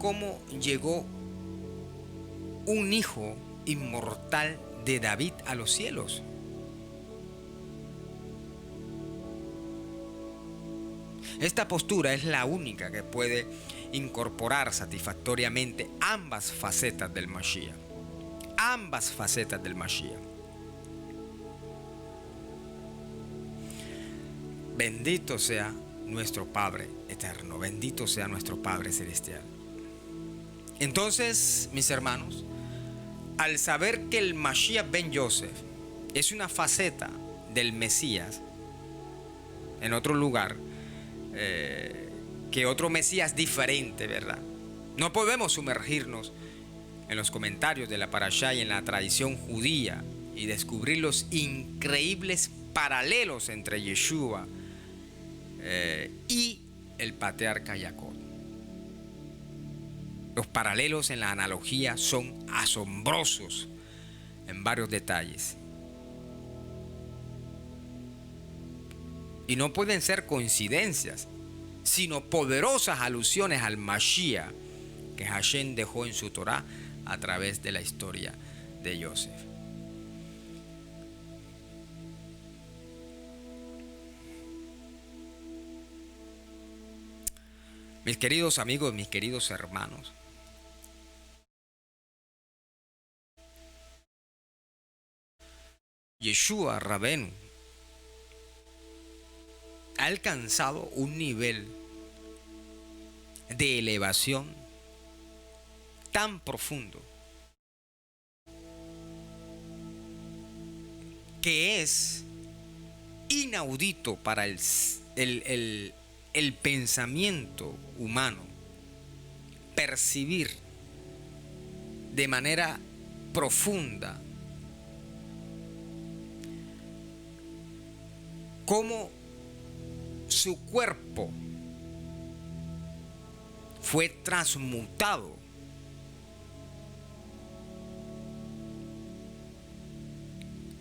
¿cómo llegó un hijo inmortal de David a los cielos? Esta postura es la única que puede incorporar satisfactoriamente ambas facetas del Mashiach. Ambas facetas del Mashiach. Bendito sea nuestro Padre eterno, bendito sea nuestro Padre celestial. Entonces, mis hermanos, al saber que el Mashiach ben Yosef es una faceta del Mesías, en otro lugar, que otro Mesías diferente, ¿verdad? No podemos sumergirnos en los comentarios de la Parashá y en la tradición judía y descubrir los increíbles paralelos entre Yeshua y el patriarca Jacob. Los paralelos en la analogía son asombrosos en varios detalles. Y no pueden ser coincidencias, sino poderosas alusiones al Mashiach que Hashem dejó en su Torá a través de la historia de Yosef. Mis queridos amigos, mis queridos hermanos, Yeshua Rabenu ha alcanzado un nivel de elevación tan profundo que es inaudito para el pensamiento humano percibir de manera profunda cómo su cuerpo fue transmutado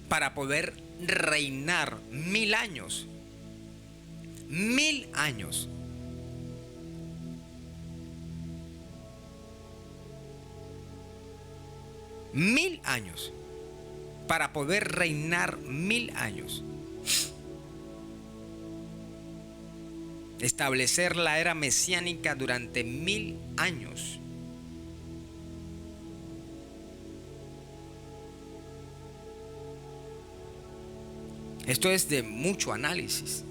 para poder reinar 1000 años. 1000 años. Mil años. Para poder reinar 1000 años. Establecer la era mesiánica durante 1000 años. Esto es de mucho análisis,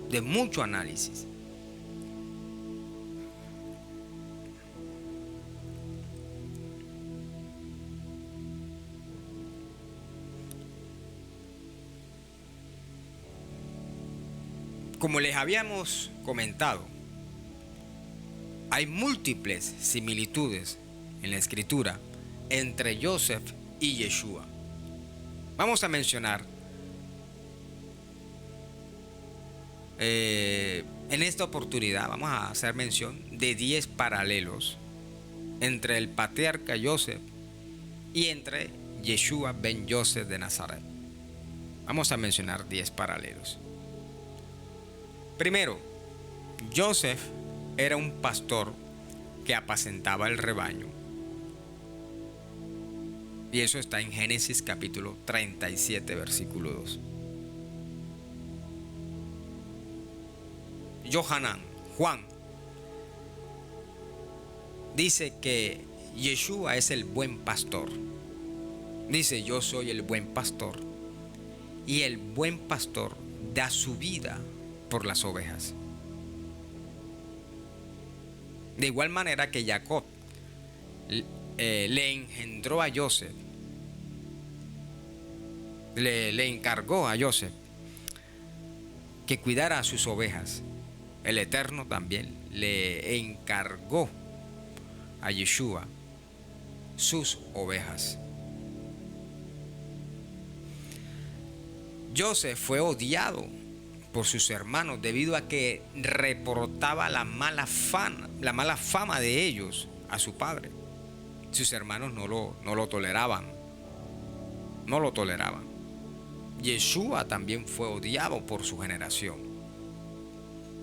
de mucho análisis. Como les habíamos comentado, hay múltiples similitudes en la escritura entre Joseph y Yeshua. Vamos a mencionar en esta oportunidad, vamos a hacer mención de 10 paralelos entre el patriarca Joseph y entre Yeshua ben Yosef de Nazaret. Vamos a mencionar 10 paralelos. Primero, Joseph era un pastor que apacentaba el rebaño. Y eso está en Génesis capítulo 37, versículo 2. Juan, dice que Yeshua es el buen pastor. Dice: yo soy el buen pastor, y el buen pastor da su vida por las ovejas. De igual manera que Jacob le engendró a Joseph, le encargó a Joseph que cuidara a sus ovejas. El Eterno también le encargó a Yeshua sus ovejas. Joseph fue odiado por sus hermanos debido a que reportaba la mala fama de ellos a su padre. Sus hermanos no lo toleraban. No lo toleraban. Yeshua también fue odiado por su generación,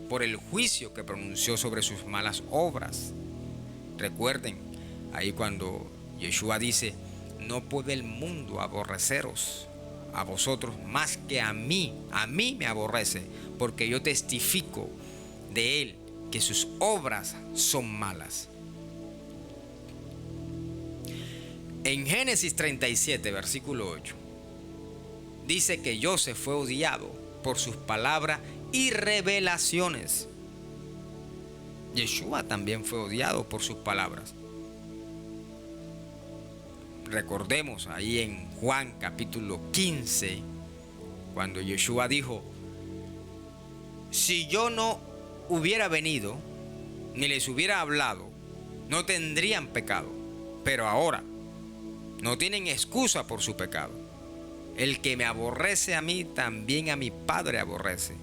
por el juicio que pronunció sobre sus malas obras. Recuerden, ahí cuando Yeshua dice: no puede el mundo aborreceros a vosotros más que a mí me aborrece, porque yo testifico de él que sus obras son malas. En Génesis 37, versículo 8, dice que Joseph fue odiado por sus palabras y revelaciones. Yeshua también fue odiado por sus palabras. Recordemos ahí en Juan capítulo 15, cuando Yeshua dijo: si yo no hubiera venido ni les hubiera hablado, no tendrían pecado, pero ahora no tienen excusa por su pecado. El que me aborrece a mí, también a mi Padre aborrece.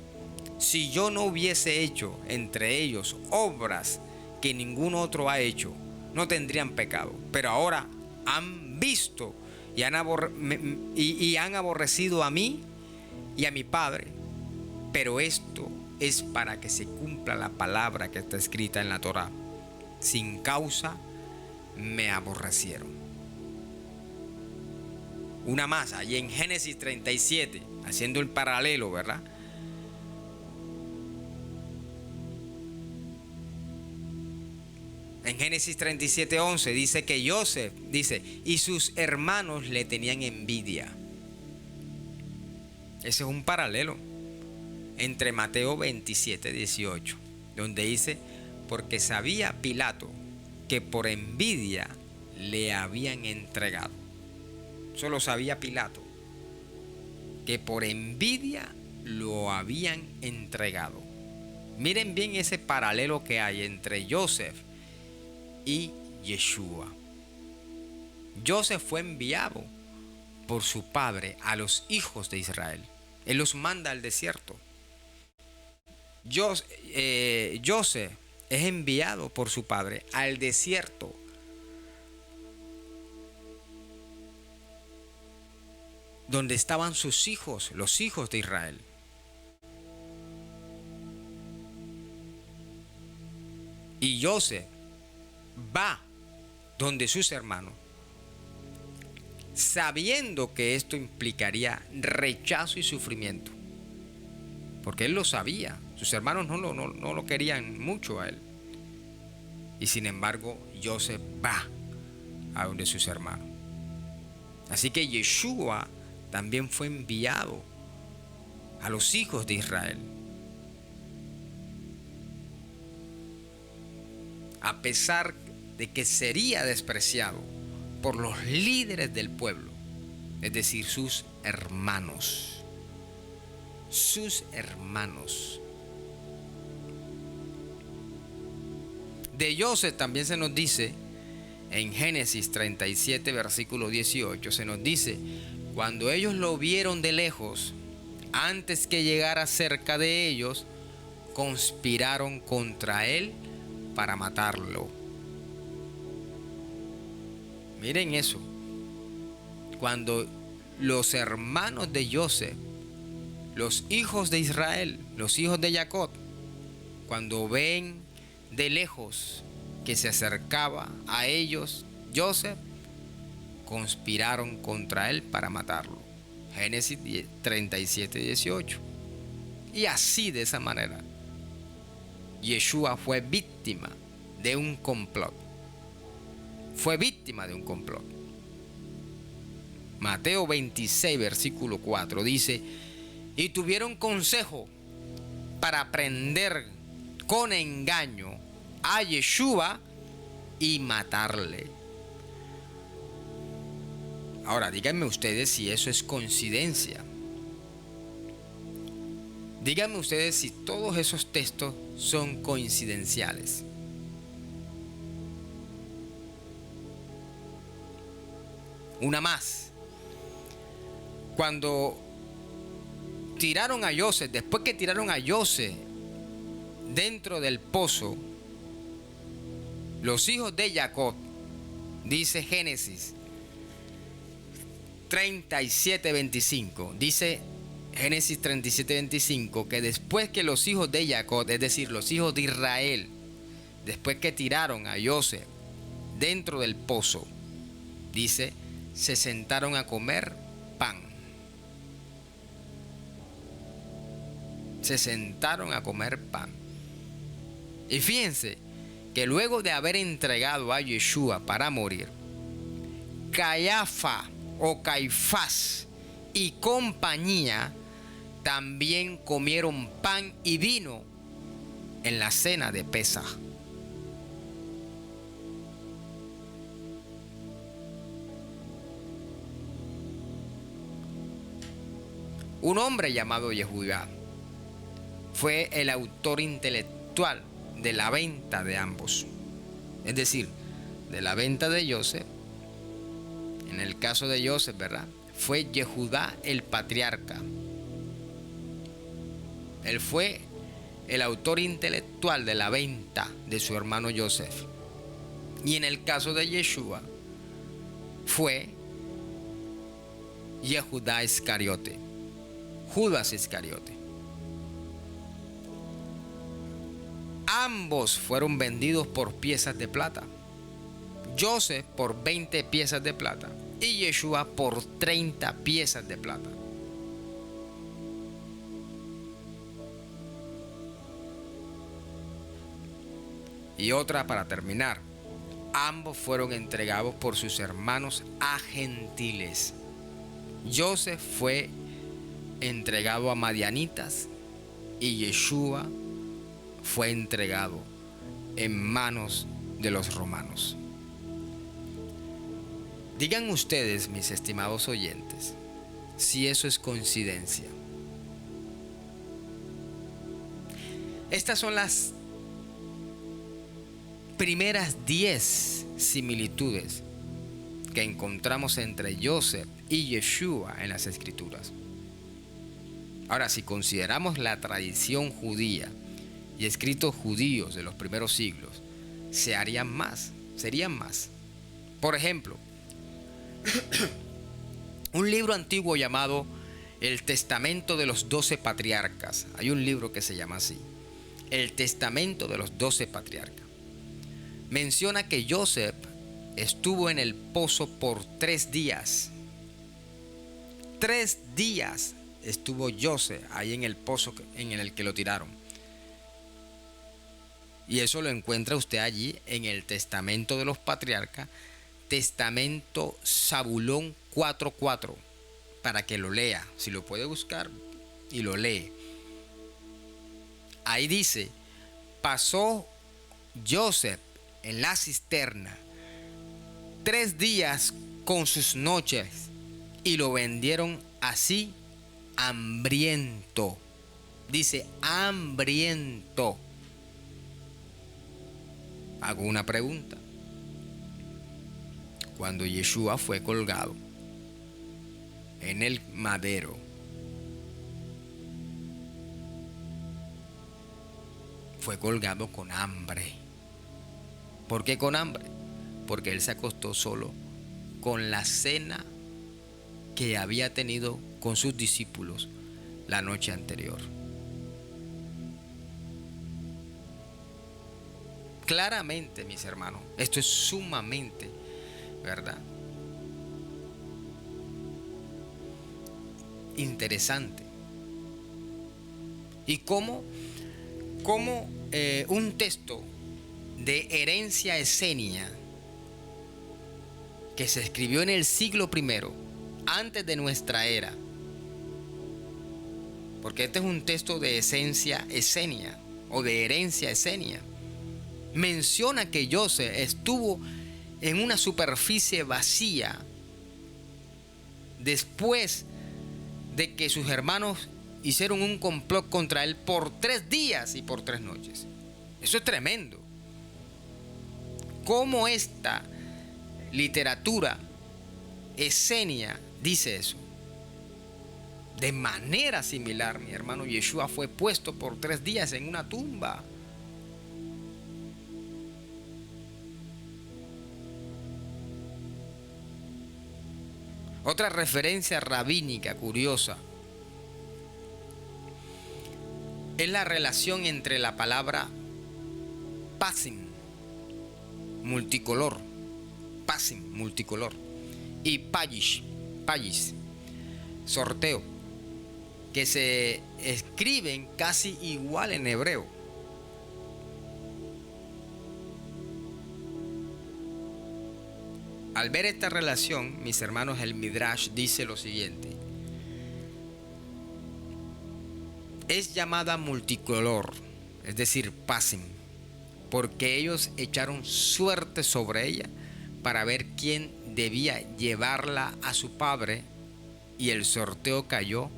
Si yo no hubiese hecho entre ellos obras que ningún otro ha hecho, no tendrían pecado. Pero ahora han visto y han aborrecido a mí y a mi Padre. Pero esto es para que se cumpla la palabra que está escrita en la Torá: sin causa me aborrecieron. Una más, allí en Génesis 37, haciendo el paralelo, ¿verdad? En Génesis 37:11 dice que Joseph, dice, y sus hermanos le tenían envidia. Ese es un paralelo entre Mateo 27:18, donde dice, porque sabía Pilato que por envidia le habían entregado. Solo sabía Pilato que por envidia lo habían entregado. Miren bien ese paralelo que hay entre Joseph y Yeshua. Joseph fue enviado por su padre a los hijos de Israel. Él los manda al desierto. Joseph es enviado por su padre al desierto. Donde estaban sus hijos, los hijos de Israel. Y Joseph va donde sus hermanos, sabiendo que esto implicaría rechazo y sufrimiento. Porque él lo sabía. Sus hermanos no lo querían mucho a él. Y sin embargo, Joseph va a donde sus hermanos. Así que Yeshua también fue enviado a los hijos de Israel. A pesar de que sería despreciado por los líderes del pueblo, es decir, sus hermanos. Sus hermanos. De Joseph también se nos dice, en Génesis 37, versículo 18, se nos dice, cuando ellos lo vieron de lejos, antes que llegara cerca de ellos, conspiraron contra él para matarlo. Miren eso. Cuando los hermanos de Joseph, los hijos de Israel, los hijos de Jacob, cuando ven de lejos que se acercaba a ellos Joseph, conspiraron contra él para matarlo. Génesis 37, 18. Y así, de esa manera, Yeshua fue víctima de un complot. Fue víctima de un complot. Mateo 26, versículo 4 dice, y tuvieron consejo para prender con engaño a Yeshua y matarle. Ahora, díganme ustedes si eso es coincidencia. Díganme ustedes si todos esos textos son coincidenciales. Una más. Cuando tiraron a Joseph, después que tiraron a Joseph dentro del pozo, los hijos de Jacob, dice Génesis 37:25, dice Génesis 37:25, que después que los hijos de Jacob, es decir, los hijos de Israel, después que tiraron a Joseph dentro del pozo, dice, se sentaron a comer pan. Se sentaron a comer pan. Y fíjense que luego de haber entregado a Yeshua para morir, Cayafa o Caifás y compañía también comieron pan y vino en la cena de Pesaj. Un hombre llamado Yehudá fue el autor intelectual de la venta de ambos. Es decir, de la venta de Joseph. En el caso de Joseph, ¿verdad? Fue Yehudá el patriarca. Él fue el autor intelectual de la venta de su hermano Joseph. Y en el caso de Yeshua, fue Yehudá Iscariote. Judas Iscariote. Ambos fueron vendidos por piezas de plata. Joseph por 20 piezas de plata y Yeshua por 30 piezas de plata. Y otra para terminar. ambos fueron entregados por sus hermanos a gentiles. Joseph fue entregado a madianitas y Yeshua fue entregado en manos de los romanos. Digan ustedes, mis estimados oyentes, si eso es coincidencia. Estas son las primeras 10 similitudes que encontramos entre Joseph y Yeshua en las Escrituras. Ahora, si consideramos la tradición judía y escritos judíos de los primeros siglos, serían más. Por ejemplo, un libro antiguo llamado El Testamento de los 12 Patriarcas. Hay un libro que se llama así, El Testamento de los 12 Patriarcas. Menciona que Joseph estuvo en el pozo por 3 días. 3 días estuvo Joseph ahí en el pozo en el que lo tiraron. Y eso lo encuentra usted allí en el Testamento de los Patriarcas, Testamento Zabulón 4:4, para que lo lea. Si lo puede buscar y lo lee. Ahí dice: pasó Joseph en la cisterna 3 días con sus noches y lo vendieron así hambriento. Dice hambriento. Hago una pregunta. Cuando Yeshua fue colgado en el madero, fue colgado con hambre. ¿Por qué con hambre? Porque él se acostó solo con la cena que había tenido con sus discípulos la noche anterior. Claramente, mis hermanos, esto es sumamente, ¿verdad?, interesante. Y cómo un texto de herencia esenia que se escribió en el siglo I, antes de nuestra era, porque este es un texto de esencia esenia o de herencia esenia, menciona que Joseph estuvo en una superficie vacía después de que sus hermanos hicieron un complot contra él por 3 días y por 3 noches. Eso es tremendo. ¿Cómo esta literatura esenia dice eso? De manera similar, mi hermano, Yeshua fue puesto por 3 días en una tumba. Otra referencia rabínica curiosa es la relación entre la palabra pasim, multicolor, y payish, sorteo, que se escriben casi igual en hebreo. Al ver esta relación, mis hermanos, el Midrash dice lo siguiente: es llamada multicolor, es decir, pasim, porque ellos echaron suerte sobre ella para ver quién debía llevarla a su padre, y el sorteo cayó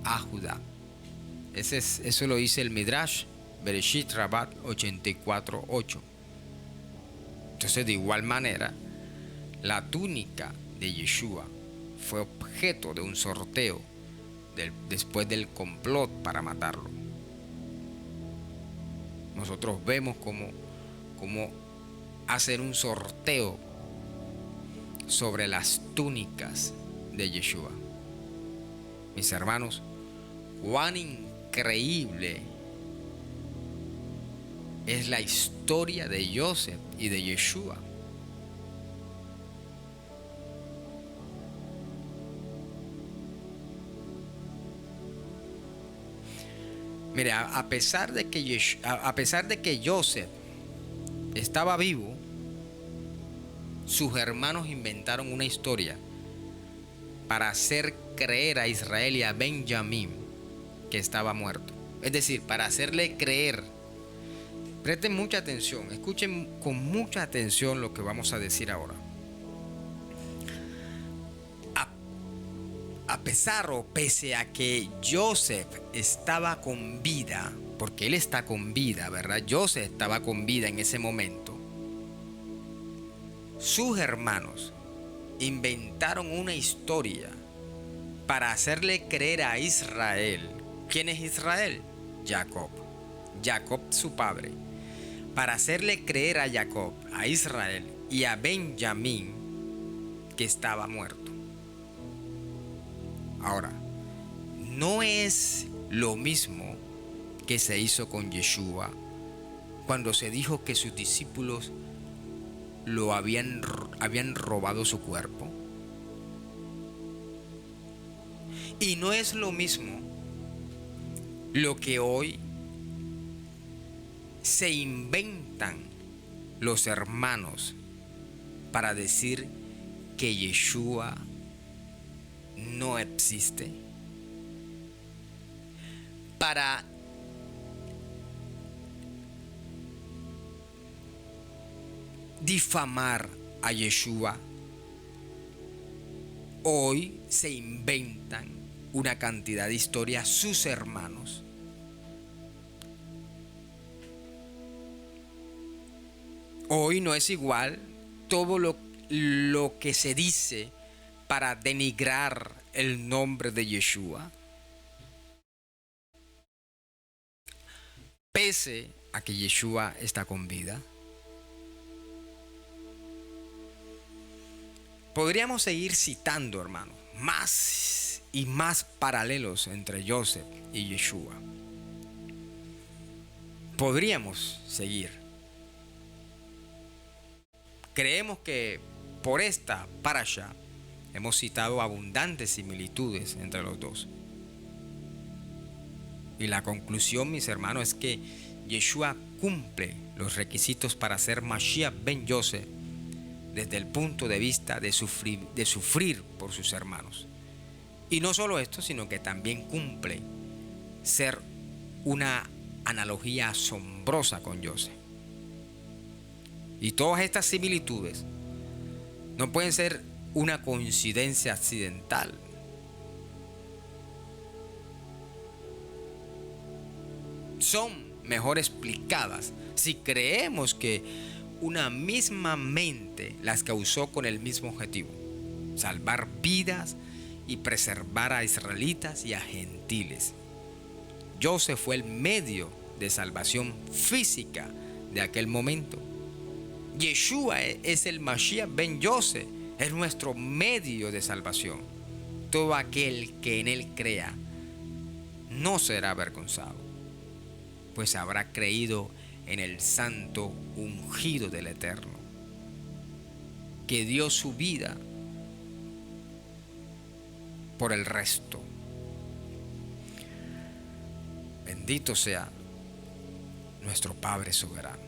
a Judá. Eso lo dice el Midrash, Bereshit Rabat 84:8. Entonces, de igual manera, la túnica de Yeshua fue objeto de un sorteo después del complot para matarlo. Nosotros vemos cómo hacen un sorteo sobre las túnicas de Yeshua. Mis hermanos, cuán increíble es la historia de Joseph y de Yeshua. Mire, a pesar de que Joseph estaba vivo, sus hermanos inventaron una historia para hacer creer a Israel y a Benjamín que estaba muerto. Es decir, para hacerle creer. Presten mucha atención, escuchen con mucha atención lo que vamos a decir ahora. A pesar o pese a que Joseph estaba con vida, porque él está con vida, ¿verdad? Joseph estaba con vida en ese momento. Sus hermanos inventaron una historia para hacerle creer a Israel. ¿Quién es Israel? Jacob. Jacob, su padre. Para hacerle creer a Jacob, a Israel y a Benjamín que estaba muerto. Ahora, no es lo mismo que se hizo con Yeshua cuando se dijo que sus discípulos lo habían robado su cuerpo. Y no es lo mismo lo que hoy se inventan los hermanos para decir que Yeshua no existe, para difamar a Yeshua. Hoy se inventan una cantidad de historias sus hermanos. Hoy no es igual todo lo que se dice para denigrar el nombre de Yeshua. Pese a que Yeshua está con vida. Podríamos seguir citando, hermanos, más y más paralelos entre Joseph y Yeshua. Podríamos seguir. Creemos que por esta parasha hemos citado abundantes similitudes entre los dos. Y la conclusión, mis hermanos, es que Yeshua cumple los requisitos para ser Mashiach ben Yosef desde el punto de vista de sufrir por sus hermanos. Y no solo esto, sino que también cumple ser una analogía asombrosa con Yosef. Y todas estas similitudes no pueden ser una coincidencia accidental. Son mejor explicadas si creemos que una misma mente las causó con el mismo objetivo: salvar vidas y preservar a israelitas y a gentiles. Joseph fue el medio de salvación física de aquel momento. Yeshua es el Mashiach ben Yosef, es nuestro medio de salvación. Todo aquel que en él crea no será avergonzado, pues habrá creído en el santo ungido del Eterno, que dio su vida por el resto. Bendito sea nuestro Padre soberano.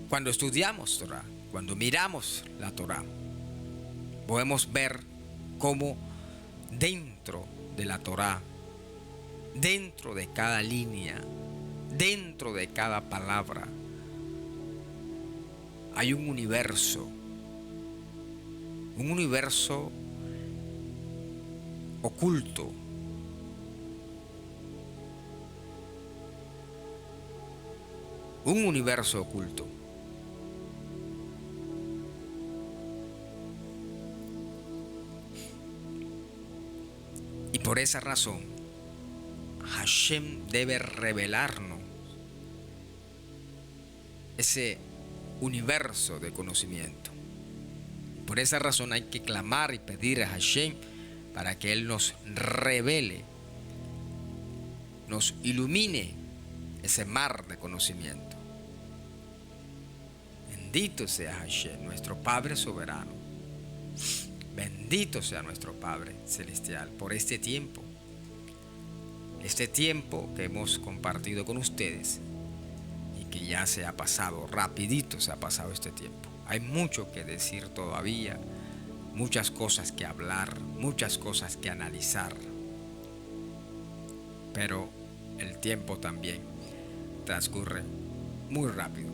Cuando estudiamos Torah, cuando miramos la Torah, podemos ver cómo dentro de la Torah, dentro de cada línea, dentro de cada palabra, hay un universo oculto, un universo oculto. Y por esa razón, Hashem debe revelarnos ese universo de conocimiento. Por esa razón hay que clamar y pedir a Hashem para que Él nos revele, nos ilumine ese mar de conocimiento. Bendito sea Hashem, nuestro Padre soberano. Bendito sea nuestro Padre celestial por este tiempo este tiempo que hemos compartido con ustedes y que ya se ha pasado, rapidito se ha pasado este tiempo. Hay mucho que decir todavía, muchas cosas que hablar, muchas cosas que analizar, pero el tiempo también transcurre muy rápido.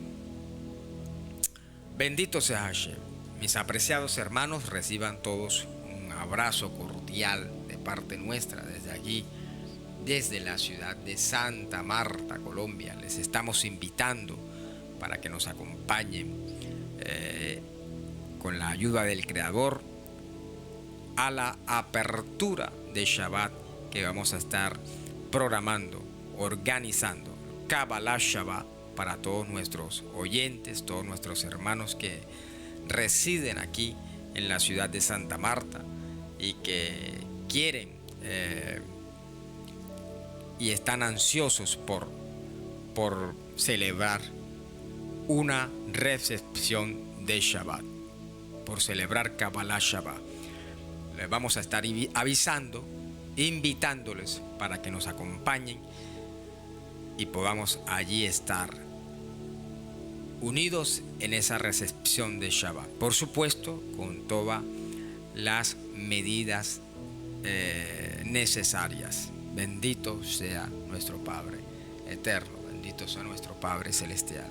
Bendito sea Hashem. Mis apreciados hermanos, reciban todos un abrazo cordial de parte nuestra desde aquí, desde la ciudad de Santa Marta, Colombia. Les estamos invitando para que nos acompañen con la ayuda del Creador a la apertura de Shabbat que vamos a estar programando, organizando, Kabbalah Shabbat, para todos nuestros oyentes, todos nuestros hermanos que residen aquí en la ciudad de Santa Marta y que quieren y están ansiosos por celebrar una recepción de Shabbat, por celebrar Kabbalah Shabbat. Les vamos a estar avisando, invitándoles para que nos acompañen y podamos allí estar unidos en esa recepción de Shabbat. Por supuesto, con todas las medidas necesarias. Bendito sea nuestro Padre eterno, bendito sea nuestro Padre celestial.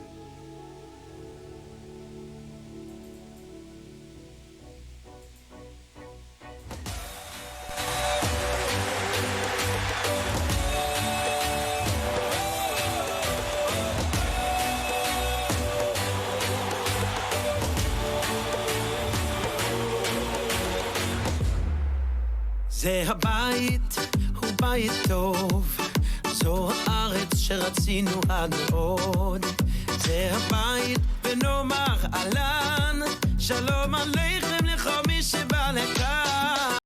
זה הבית, הוא בית טוב, זו הארץ שרצינו עד מאוד.